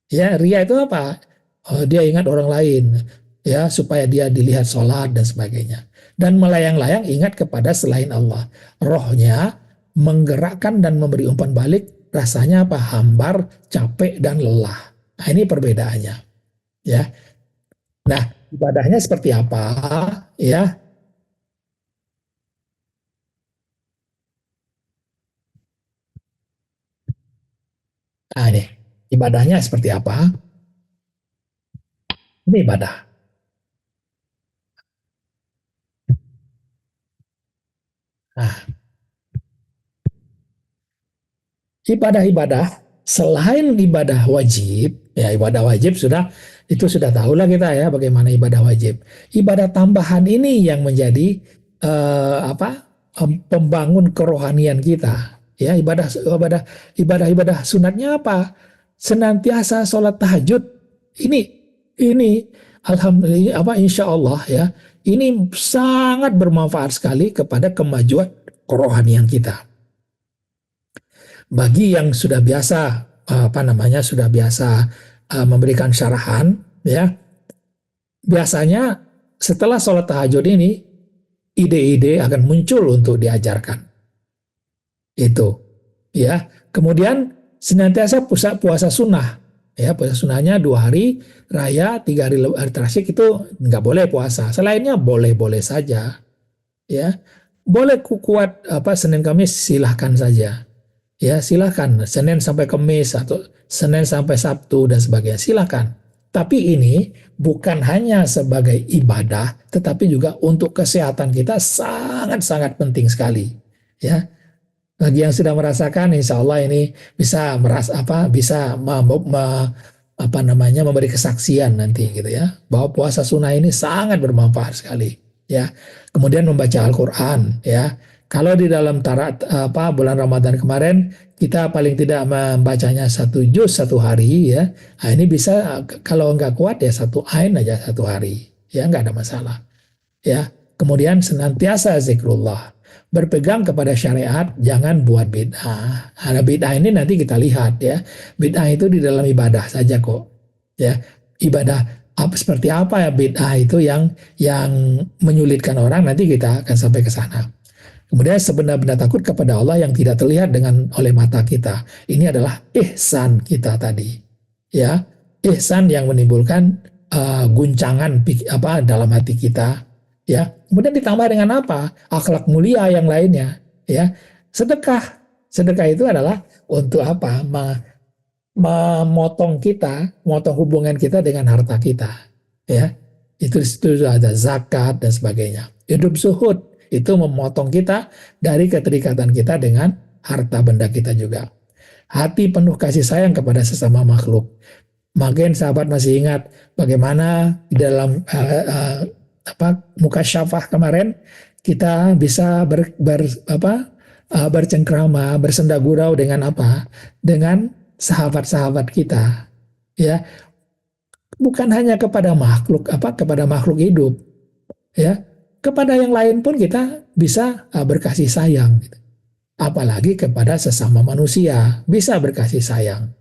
Ya, ria itu apa? Oh, dia ingat orang lain, ya supaya dia dilihat sholat dan sebagainya. Dan melayang-layang ingat kepada selain Allah. Rohnya menggerakkan dan memberi umpan balik, rasanya apa? Hambar, capek dan lelah. Nah, ini perbedaannya. Ya. Nah, ibadahnya seperti apa? Ya. Nah, ini ibadahnya seperti apa? Ini ibadah. Nah, ibadah-ibadah selain ibadah wajib, ya ibadah wajib sudah tahulah kita ya bagaimana ibadah wajib. Ibadah tambahan ini yang menjadi apa pembangun kerohanian kita. Ya ibadah sunatnya apa? Senantiasa sholat tahajud. Ini alhamdulillah apa insya Allah ya ini sangat bermanfaat sekali kepada kemajuan kerohanian kita bagi yang sudah biasa apa namanya sudah biasa memberikan syarahan ya biasanya setelah sholat tahajud ini ide-ide akan muncul untuk diajarkan itu ya kemudian senantiasa puasa sunnah ya puasa sunnahnya 2 hari raya 3 hari terakhir itu nggak boleh puasa selainnya boleh-boleh saja ya boleh kuat apa Senin Kamis silahkan saja ya silakan Senin sampai Kamis atau Senin sampai Sabtu dan sebagainya silakan. Tapi ini bukan hanya sebagai ibadah, tetapi juga untuk kesehatan kita sangat-sangat penting sekali. Ya, bagi yang sudah merasakan, insya Allah ini bisa apa namanya memberi kesaksian nanti gitu ya, bahwa puasa sunnah ini sangat bermanfaat sekali. Ya, kemudian membaca Al-Quran ya. Kalau di dalam bulan Ramadan kemarin kita paling tidak membacanya 1 juz 1 hari ya, nah ini bisa kalau nggak kuat ya 1 ain aja 1 hari ya nggak ada masalah ya. Kemudian senantiasa zikrullah, berpegang kepada syariat, jangan buat bid'ah. Nah, bid'ah ini nanti kita lihat ya, bid'ah itu di dalam ibadah saja kok ya. Ibadah seperti apa ya bid'ah itu yang menyulitkan orang nanti kita akan sampai ke sana. Kemudian sebenar-benar takut kepada Allah yang tidak terlihat oleh mata kita. Ini adalah ihsan kita tadi. Ya, ihsan yang menimbulkan guncangan dalam hati kita. Ya, kemudian ditambah dengan apa? Akhlak mulia yang lainnya. Ya, sedekah. Sedekah itu adalah untuk apa? Memotong hubungan kita dengan harta kita. Ya, itu ada zakat dan sebagainya. Hidup zuhud itu memotong kita dari keterikatan kita dengan harta benda kita juga. Hati penuh kasih sayang kepada sesama makhluk. Mungkin sahabat masih ingat bagaimana di dalam muka syafah kemarin kita bisa bercengkrama, bersenda gurau dengan apa? Dengan sahabat-sahabat kita. Ya, bukan hanya kepada makhluk hidup. Ya, kepada yang lain pun kita bisa berkasih sayang. Gitu. apalagi kepada sesama manusia, bisa berkasih sayang,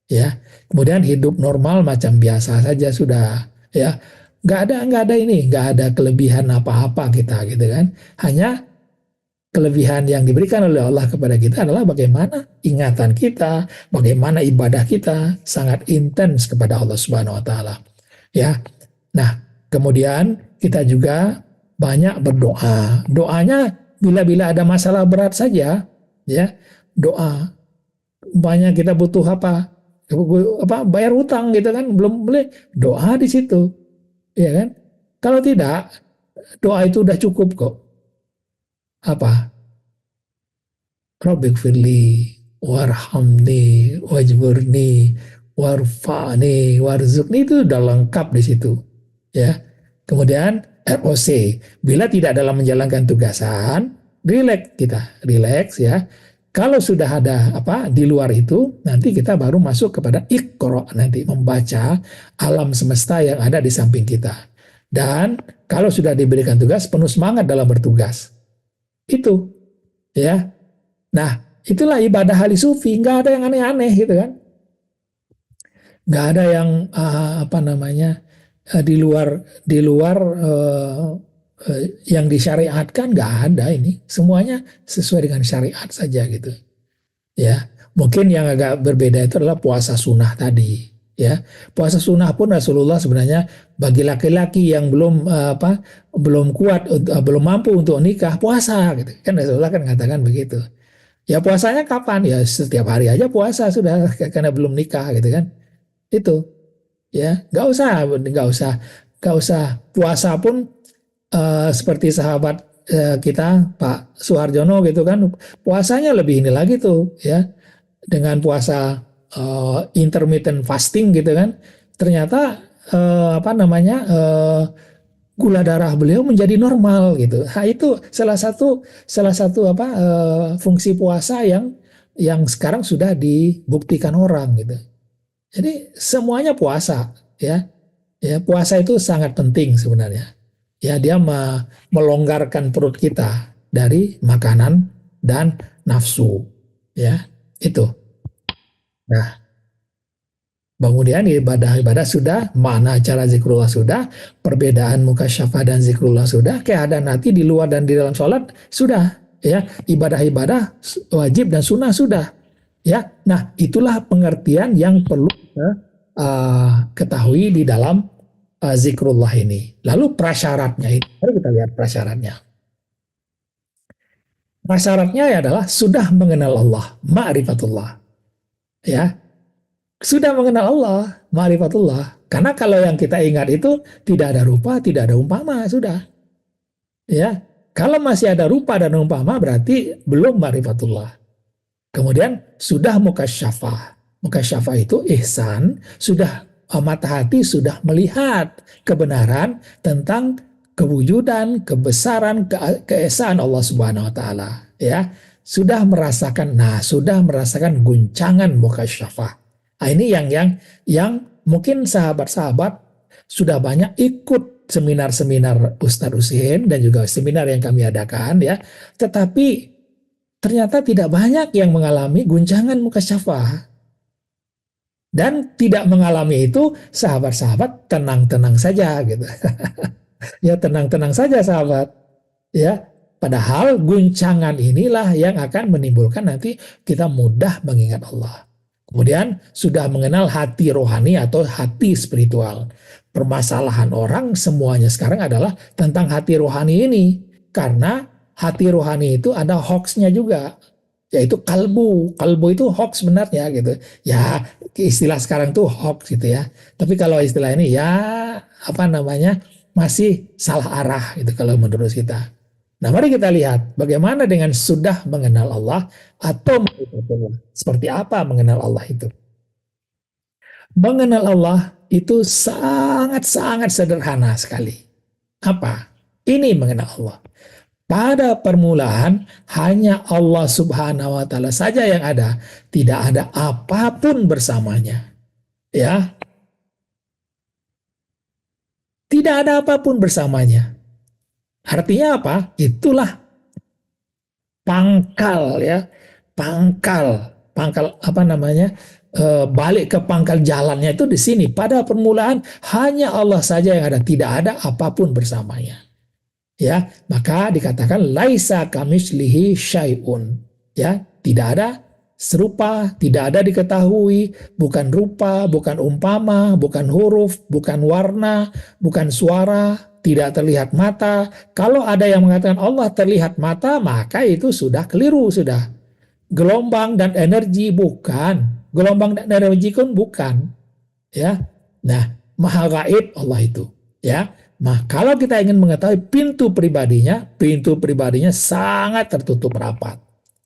ya. Kemudian hidup normal macam biasa saja sudah, ya. Nggak ada kelebihan apa-apa kita gitu kan. Hanya kelebihan yang diberikan oleh Allah kepada kita adalah bagaimana ingatan kita, bagaimana ibadah kita sangat intens kepada Allah Subhanahu wa taala. Ya. Nah, kemudian kita juga banyak berdoa. Doanya bila-bila ada masalah berat saja, ya. Doa. Banyak kita butuh apa? Bayar utang gitu kan, belum boleh doa di situ, ya kan? Kalau tidak, doa itu udah cukup kok. Apa? Rabbighfirli warhamni wajburni warfa'ni warzukni, itu udah lengkap di situ, ya. Kemudian ROC, bila tidak dalam menjalankan tugasan, relax ya. Kalau sudah ada apa di luar itu, nanti kita baru masuk kepada Iqra, nanti membaca alam semesta yang ada di samping kita. Dan kalau sudah diberikan tugas, penuh semangat dalam bertugas. Itu, ya. Nah, itulah ibadah ahli sufi, nggak ada yang aneh-aneh gitu kan. Nggak ada yang apa namanya di luar yang disyariatkan, nggak ada ini. Semuanya sesuai dengan syariat saja gitu. Ya, mungkin yang agak berbeda itu adalah puasa sunnah tadi. Ya, puasa sunnah pun Rasulullah sebenarnya bagi laki-laki yang belum kuat, belum mampu untuk nikah, puasa gitu. Kan Rasulullah kan mengatakan begitu. Ya puasanya kapan? Ya setiap hari aja puasa sudah karena belum nikah gitu kan. Itu, ya nggak usah puasa pun seperti sahabat kita Pak Suharjono gitu kan, puasanya lebih ini lagi tuh ya, dengan puasa intermittent fasting gitu kan, ternyata apa namanya gula darah beliau menjadi normal gitu. Nah, itu salah satu apa fungsi puasa yang sekarang sudah dibuktikan orang gitu. Jadi semuanya puasa, ya. Ya, puasa itu sangat penting sebenarnya. Ya, dia melonggarkan perut kita dari makanan dan nafsu, ya. Itu. Nah, kemudian ibadah-ibadah sudah, makna cara zikrullah sudah, perbedaan mukasyafah dan zikrullah sudah, keadaan hati di luar dan di dalam sholat sudah, ya. Ibadah-ibadah wajib dan sunnah sudah, ya. Nah, itulah pengertian yang perlu kita ketahui di dalam zikrullah ini. Lalu prasyaratnya itu, mari kita lihat prasyaratnya. Prasyaratnya adalah sudah mengenal Allah, ma'rifatullah, ya. Sudah mengenal Allah, ma'rifatullah. Karena kalau yang kita ingat itu tidak ada rupa, tidak ada umpama, sudah. Ya, kalau masih ada rupa dan umpama berarti belum ma'rifatullah. Kemudian sudah mukasyafah. Mukasyafah itu ihsan, sudah mata hati sudah melihat kebenaran tentang kewujudan, kebesaran, keesaan Allah Subhanahu wa taala, ya. Sudah merasakan guncangan mukasyafah. Nah, ini yang mungkin sahabat-sahabat sudah banyak ikut seminar-seminar Ustadz Husin dan juga seminar yang kami adakan, ya. Tetapi ternyata tidak banyak yang mengalami guncangan mukasyafah. Dan tidak mengalami itu sahabat-sahabat tenang-tenang saja gitu. Ya tenang-tenang saja sahabat. Ya, padahal guncangan inilah yang akan menimbulkan nanti kita mudah mengingat Allah. Kemudian sudah mengenal hati rohani atau hati spiritual. Permasalahan orang semuanya sekarang adalah tentang hati rohani ini. Karena hati rohani itu ada hoaxnya juga, yaitu kalbu. Kalbu itu hoax sebenarnya gitu. Ya istilah sekarang tuh hoax gitu ya. Tapi kalau istilah ini ya apa namanya masih salah arah gitu kalau menurut kita. Nah mari kita lihat bagaimana dengan sudah mengenal Allah atau ma'rifatullah. Seperti apa mengenal Allah itu? Mengenal Allah itu sangat-sangat sederhana sekali. Apa? Ini mengenal Allah. Pada permulaan hanya Allah Subhanahu wa taala saja yang ada, tidak ada apapun bersamanya. Ya, tidak ada apapun bersamanya. Artinya apa? Itulah pangkal ya, pangkal apa namanya, balik ke pangkal jalannya itu di sini. Pada permulaan hanya Allah saja yang ada, tidak ada apapun bersamanya. Ya, maka dikatakan laisa kamislihi syai'un. Ya, tidak ada serupa, tidak ada diketahui, bukan rupa, bukan umpama, bukan huruf, bukan warna, bukan suara, tidak terlihat mata. Kalau ada yang mengatakan Allah terlihat mata, maka itu sudah keliru, sudah. Gelombang dan energi bukan, gelombang dan energi pun bukan, ya. Nah, maha gaib Allah itu, ya. Nah, kalau kita ingin mengetahui pintu pribadinya sangat tertutup rapat.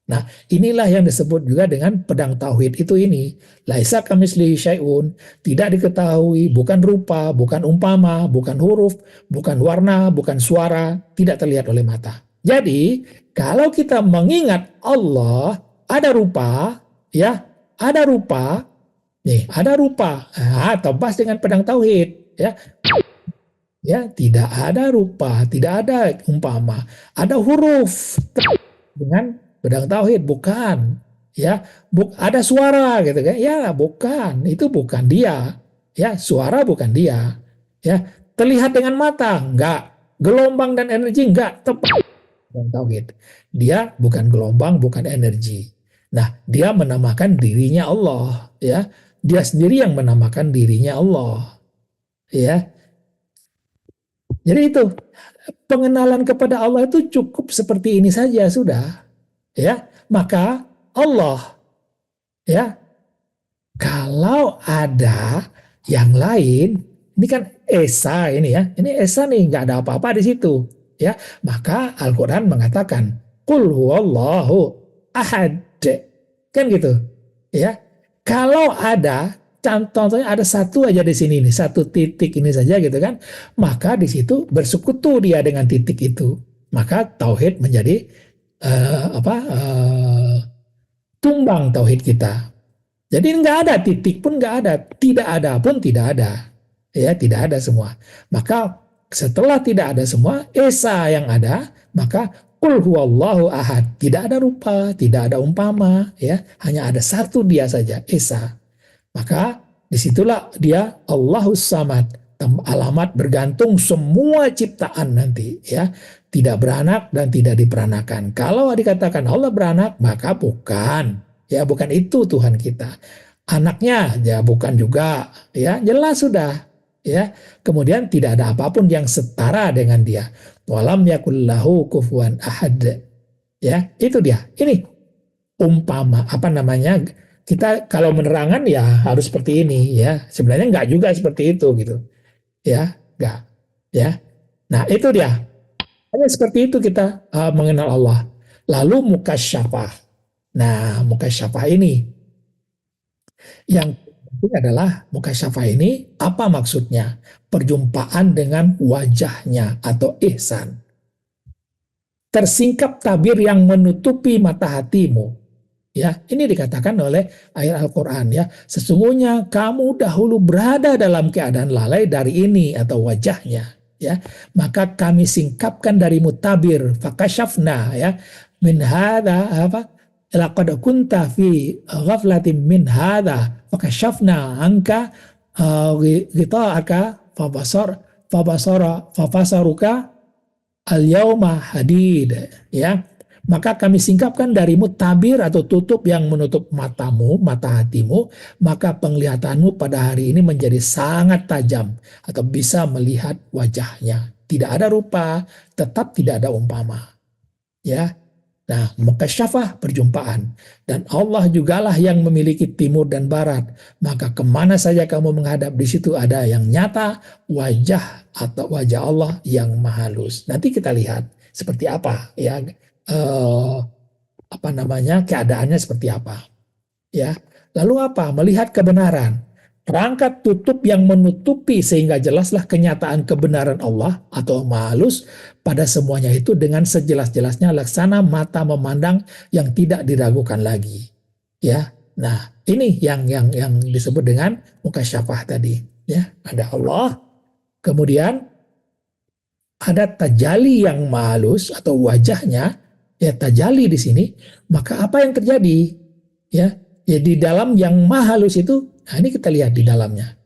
Nah, inilah yang disebut juga dengan pedang tauhid itu ini. Laisa kamislihi syai'un, tidak diketahui, bukan rupa, bukan umpama, bukan huruf, bukan warna, bukan suara, tidak terlihat oleh mata. Jadi, kalau kita mengingat Allah, ada rupa, ya, ada rupa, nih, ada rupa. Nah, tebas dengan pedang tauhid, ya. Ya, tidak ada rupa, tidak ada umpama. Ada huruf dengan pedang tauhid, bukan. Ya, ada suara gitu kan. Ya, bukan. Itu bukan dia. Ya, suara bukan dia. Ya, terlihat dengan mata, enggak. Gelombang dan energi enggak, tepat pedang tauhid. Dia bukan gelombang, bukan energi. Nah, dia menamakan dirinya Allah, ya. Dia sendiri yang menamakan dirinya Allah, ya. Jadi itu pengenalan kepada Allah itu cukup seperti ini saja sudah, ya. Maka Allah, ya, kalau ada yang lain, ini kan esa ini ya, ini esa nih nggak ada apa-apa di situ, ya. Maka Al-Quran mengatakan, Qul huwallahu ahad, kan gitu, ya. Kalau ada contohnya ada satu aja di sini nih, satu titik ini saja gitu kan, maka di situ bersekutu dia dengan titik itu, maka tauhid menjadi tumbang tauhid kita. Jadi nggak ada titik pun nggak ada, tidak ada pun tidak ada, ya tidak ada semua. Maka setelah tidak ada semua, esa yang ada, maka Qul huwallahu ahad, tidak ada rupa, tidak ada umpama, ya hanya ada satu dia saja, esa. Maka disitulah dia Allahus Samad, alamat bergantung semua ciptaan nanti, ya tidak beranak dan tidak diperanakan. Kalau dikatakan Allah beranak, maka bukan, ya bukan itu Tuhan kita. Anaknya ya bukan juga, ya jelas sudah, ya. Kemudian tidak ada apapun yang setara dengan dia. Walam yakullahu kufuwan ahad, ya itu dia. Ini umpama apa namanya, kita kalau menerangkan ya harus seperti ini, ya sebenarnya enggak juga seperti itu gitu, ya enggak, ya. Nah itu dia, hanya seperti itu kita mengenal Allah. Lalu mukasyafah. Nah mukasyafah ini yang penting adalah mukasyafah ini apa maksudnya? Perjumpaan dengan wajahnya atau ihsan. Tersingkap tabir yang menutupi mata hatimu. Ya, ini dikatakan oleh ayat Al-Quran ya. Sesungguhnya kamu dahulu berada dalam keadaan lalai dari ini atau wajahnya. Ya, maka kami singkapkan darimu tabir, fakashafna ya, min hadza apa? Laqad kunta fi ghaflatin min hadza, fakashafna anka ghita'aka fabasaruka al-yauma hadid ya. Maka kami singkapkan darimu tabir atau tutup yang menutup matamu, mata hatimu, maka penglihatanmu pada hari ini menjadi sangat tajam atau bisa melihat wajahnya. Tidak ada rupa, tetap tidak ada umpama. Ya. Nah, mukasyafah perjumpaan. Dan Allah jugalah yang memiliki timur dan barat. Maka kemana saja kamu menghadap, di situ ada yang nyata, wajah atau wajah Allah yang maha halus. Nanti kita lihat seperti apa ya. Apa namanya, keadaannya seperti apa, ya. Lalu apa? Melihat kebenaran, perangkat tutup yang menutupi sehingga jelaslah kenyataan kebenaran Allah atau mahalus pada semuanya itu dengan sejelas-jelasnya laksana mata memandang yang tidak diragukan lagi, ya. Nah ini yang disebut dengan mukasyafah tadi, ya. Ada Allah, kemudian ada tajali yang mahalus atau wajahnya, ya tajalli di sini, maka apa yang terjadi? Ya, ya di dalam yang maha halus itu, nah ini kita lihat di dalamnya.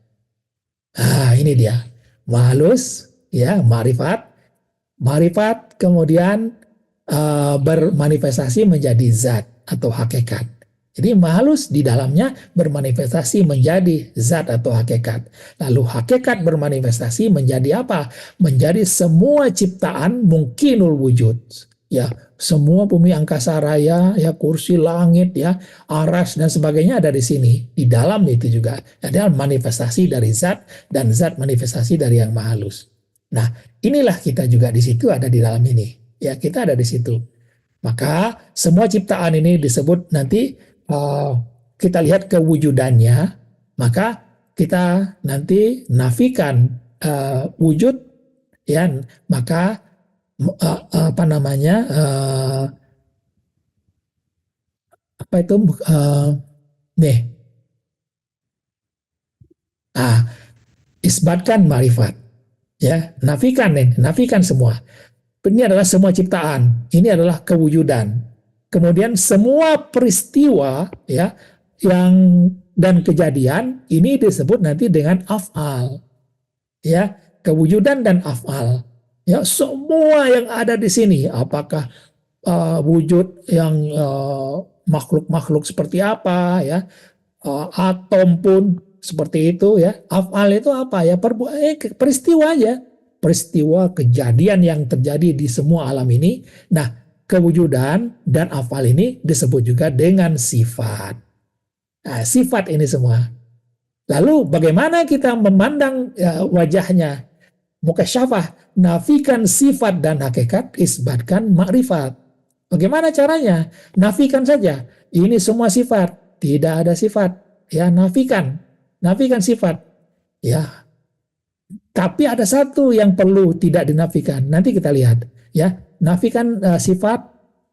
Ah, ini dia. Maha halus, ya, ma'rifat. Ma'rifat kemudian bermanifestasi menjadi zat atau hakikat. Jadi mahalus di dalamnya bermanifestasi menjadi zat atau hakikat. Lalu hakikat bermanifestasi menjadi apa? Menjadi semua ciptaan mungkinul wujud. Ya, semua bumi angkasa raya, ya kursi langit, ya aras dan sebagainya ada di sini. Di dalam itu juga ada manifestasi dari zat dan zat manifestasi dari yang mahalus. Nah, inilah kita juga di situ ada di dalam ini. Ya, kita ada di situ. Maka semua ciptaan ini disebut nanti kita lihat kewujudannya, maka kita nanti nafikan wujud, ya, maka apa namanya apa itu nih, isbatkan marifat, ya, nafikan semua. Ini adalah semua ciptaan, ini adalah kewujudan. Kemudian semua peristiwa, ya, yang dan kejadian ini disebut nanti dengan af'al, ya, kewujudan dan af'al. Ya, semua yang ada di sini, apakah wujud yang makhluk-makhluk seperti apa, ya, atom pun seperti itu, ya. Af'al itu apa, ya, peristiwa aja. Peristiwa kejadian yang terjadi di semua alam ini. Nah, kewujudan dan afal ini disebut juga dengan sifat. Nah, sifat ini semua. Lalu bagaimana kita memandang wajahnya? Mukasyafah, nafikan sifat dan hakikat, isbatkan makrifat. Bagaimana caranya? Nafikan saja. Ini semua sifat, tidak ada sifat. Ya, nafikan sifat. Ya, tapi ada satu yang perlu tidak dinafikan. Nanti kita lihat, ya. Nafikan sifat,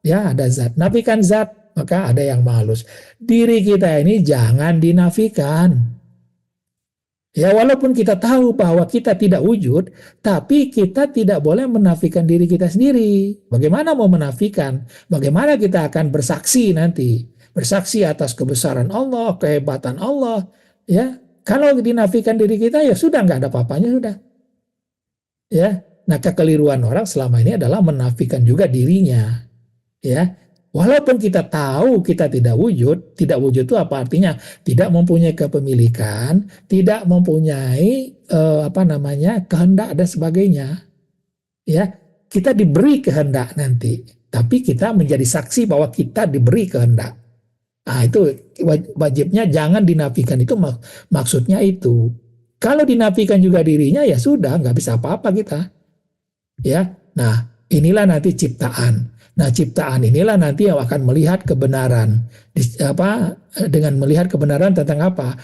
ya, ada zat. Nafikan zat, maka ada yang mahalus. Diri kita ini jangan dinafikan. Ya, walaupun kita tahu bahwa kita tidak wujud, tapi kita tidak boleh menafikan diri kita sendiri. Bagaimana mau menafikan? Bagaimana kita akan bersaksi nanti? Bersaksi atas kebesaran Allah, kehebatan Allah, ya. Kalau dinafikan diri kita, ya sudah, nggak ada apa-apanya, sudah. Ya, nah kekeliruan orang selama ini adalah menafikan juga dirinya. Ya, walaupun kita tahu kita tidak wujud itu apa artinya? Tidak mempunyai kepemilikan, tidak mempunyai apa namanya kehendak dan sebagainya. Ya, kita diberi kehendak nanti, tapi kita menjadi saksi bahwa kita diberi kehendak. Nah, itu wajibnya jangan dinafikan, itu maksudnya itu. Kalau dinafikan juga dirinya, ya sudah, nggak bisa apa-apa kita. Ya, nah inilah nanti ciptaan. Nah, ciptaan inilah nanti yang akan melihat kebenaran. Dengan melihat kebenaran tentang apa?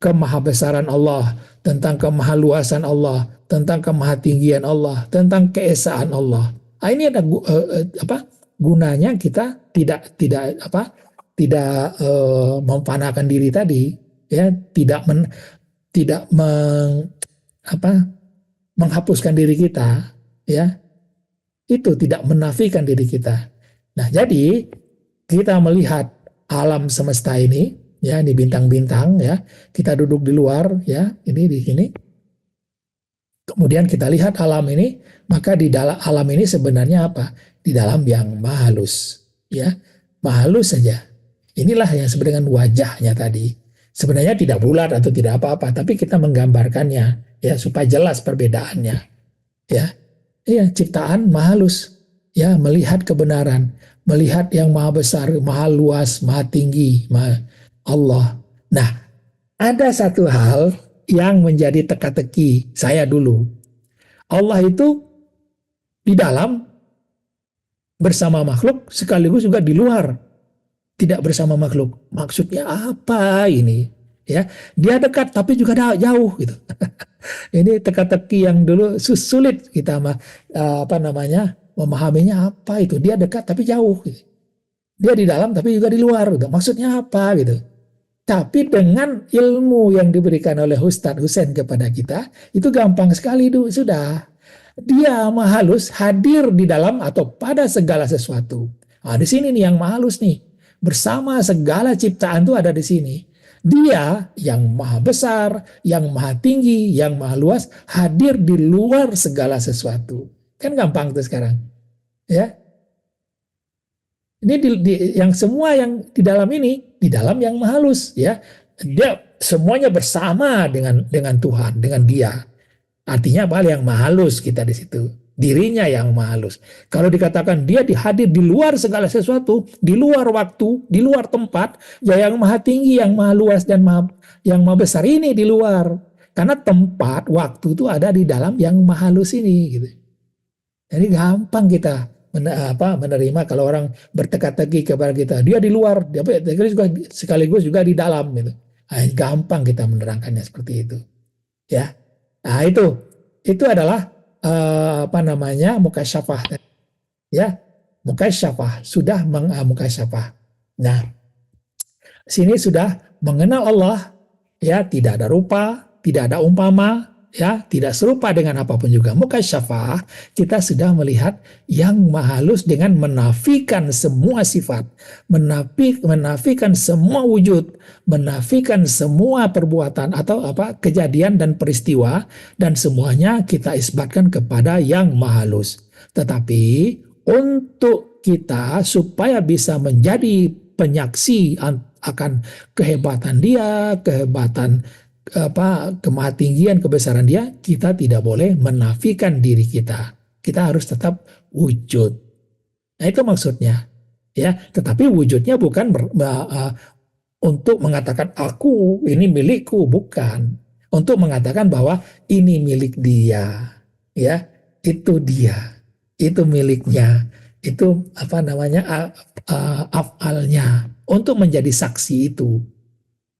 Kemahabesaran Allah, tentang kemahaluasan Allah, tentang kemahatinggian Allah, tentang keesaan Allah. Nah, ini ada gunanya kita tidak memfanakan diri tadi, ya, tidak menghapuskan diri kita, ya, itu tidak menafikan diri kita. Nah, jadi kita melihat alam semesta ini, ya, ini bintang-bintang, ya, kita duduk di luar, ya, ini di sini. Kemudian kita lihat alam ini, maka di dalam alam ini sebenarnya apa? Di dalam yang maha halus, ya, maha halus saja. Inilah yang disebut dengan wajahnya tadi. Sebenarnya tidak bulat atau tidak apa-apa, tapi kita menggambarkannya, ya, supaya jelas perbedaannya. Ya, iya, ciptaan maha halus, ya, melihat kebenaran, melihat yang maha besar, maha luas, maha tinggi, maha Allah. Nah, ada satu hal yang menjadi teka-teki saya dulu. Allah itu di dalam bersama makhluk, sekaligus juga di luar. Tidak bersama makhluk. Maksudnya apa ini? Ya, dia dekat tapi juga jauh gitu. Ini teka-teki yang dulu sulit kita memahaminya apa itu. Dia dekat tapi jauh gitu. Dia di dalam tapi juga di luar gitu. Maksudnya apa gitu. Tapi dengan ilmu yang diberikan oleh Ustadz Husain kepada kita, itu gampang sekali sudah. Dia maha halus hadir di dalam atau pada segala sesuatu. Nah, di sini nih yang maha halus nih. Bersama segala ciptaan tuh ada di sini. Dia yang maha besar, yang maha tinggi, yang maha luas, hadir di luar segala sesuatu. Kan gampang tuh sekarang. Ya, ini yang semua yang di dalam ini, di dalam yang maha halus. Ya, dia semuanya bersama dengan Tuhan, dengan Dia. Artinya apa? Yang maha halus kita di situ. Dirinya yang maha halus. Kalau dikatakan dia dihadir di luar segala sesuatu, di luar waktu, di luar tempat, ya yang maha tinggi, yang maha luas dan yang maha besar ini di luar. Karena tempat, waktu itu ada di dalam yang maha halus ini. Gitu. Jadi gampang kita menerima kalau orang berteka-teki kepada kita. Dia di luar, dia sekaligus juga di dalam. Gitu. Nah, gampang kita menerangkannya seperti itu. Ya. Nah, itu adalah apa namanya mukasyafah, ya, mukasyafah sudah mukasyafah. Nah, sini sudah mengenal Allah, ya, tidak ada rupa, tidak ada umpama, ya, tidak serupa dengan apapun juga. Mukasyafah kita sudah melihat yang maha halus dengan menafikan semua sifat, menafikan semua wujud, menafikan semua perbuatan atau kejadian dan peristiwa, dan semuanya kita isbatkan kepada yang maha halus. Tetapi untuk kita supaya bisa menjadi penyaksi akan kehebatan dia, kehebatan kemahatinggian, kebesaran dia, kita tidak boleh menafikan diri kita. Kita harus tetap wujud. Nah, itu maksudnya. Ya, tetapi wujudnya bukan untuk mengatakan aku, ini milikku, bukan. Untuk mengatakan bahwa ini milik dia. Ya, itu dia. Itu miliknya. Itu afalnya untuk menjadi saksi itu.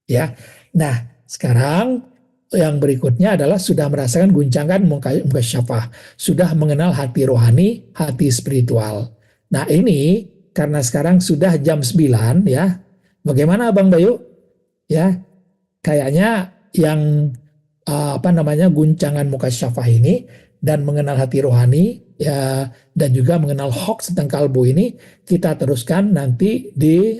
Ya. Nah, sekarang yang berikutnya adalah sudah merasakan guncangan mukasyafah, sudah mengenal hati rohani, hati spiritual. Nah, ini karena sekarang sudah jam 9 ya. Bagaimana Bang Bayu? Ya, kayaknya yang guncangan mukasyafah ini dan mengenal hati rohani, ya, dan juga mengenal hoax tentang kalbu ini kita teruskan nanti di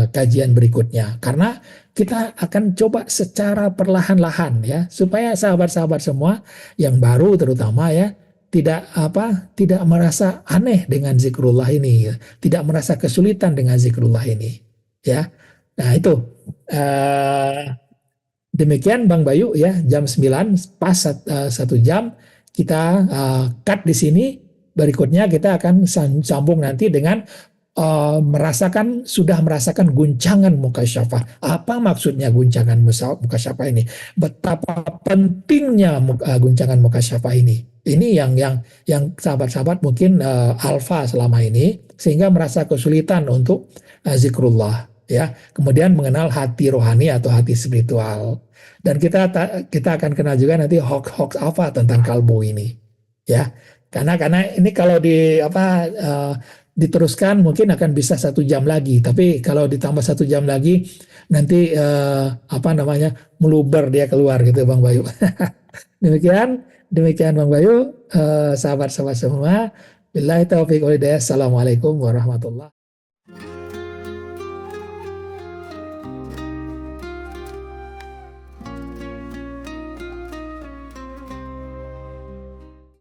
kajian berikutnya, karena kita akan coba secara perlahan-lahan ya, supaya sahabat-sahabat semua yang baru terutama ya tidak merasa aneh dengan zikrullah ini, ya. Tidak merasa kesulitan dengan zikrullah ini, ya. Nah, itu demikian Bang Bayu ya, jam 9 pas 1 jam kita cut di sini. Berikutnya kita akan sambung nanti dengan sudah merasakan guncangan mukasyafah. Apa maksudnya guncangan mukasyafah ini? Betapa pentingnya guncangan mukasyafah ini. Ini yang sahabat-sahabat mungkin alfa selama ini sehingga merasa kesulitan untuk zikrullah, ya. Kemudian mengenal hati rohani atau hati spiritual. Dan kita akan kenal juga nanti hoax apa tentang kalbu ini, ya. Karena ini kalau diteruskan mungkin akan bisa 1 jam lagi. Tapi kalau ditambah 1 jam lagi nanti meluber dia keluar gitu Bang Bayu. demikian Bang Bayu, sahabat-sahabat semua. Billahi taufiq wal hidayah. Assalamualaikum warahmatullahi wabarakatuh.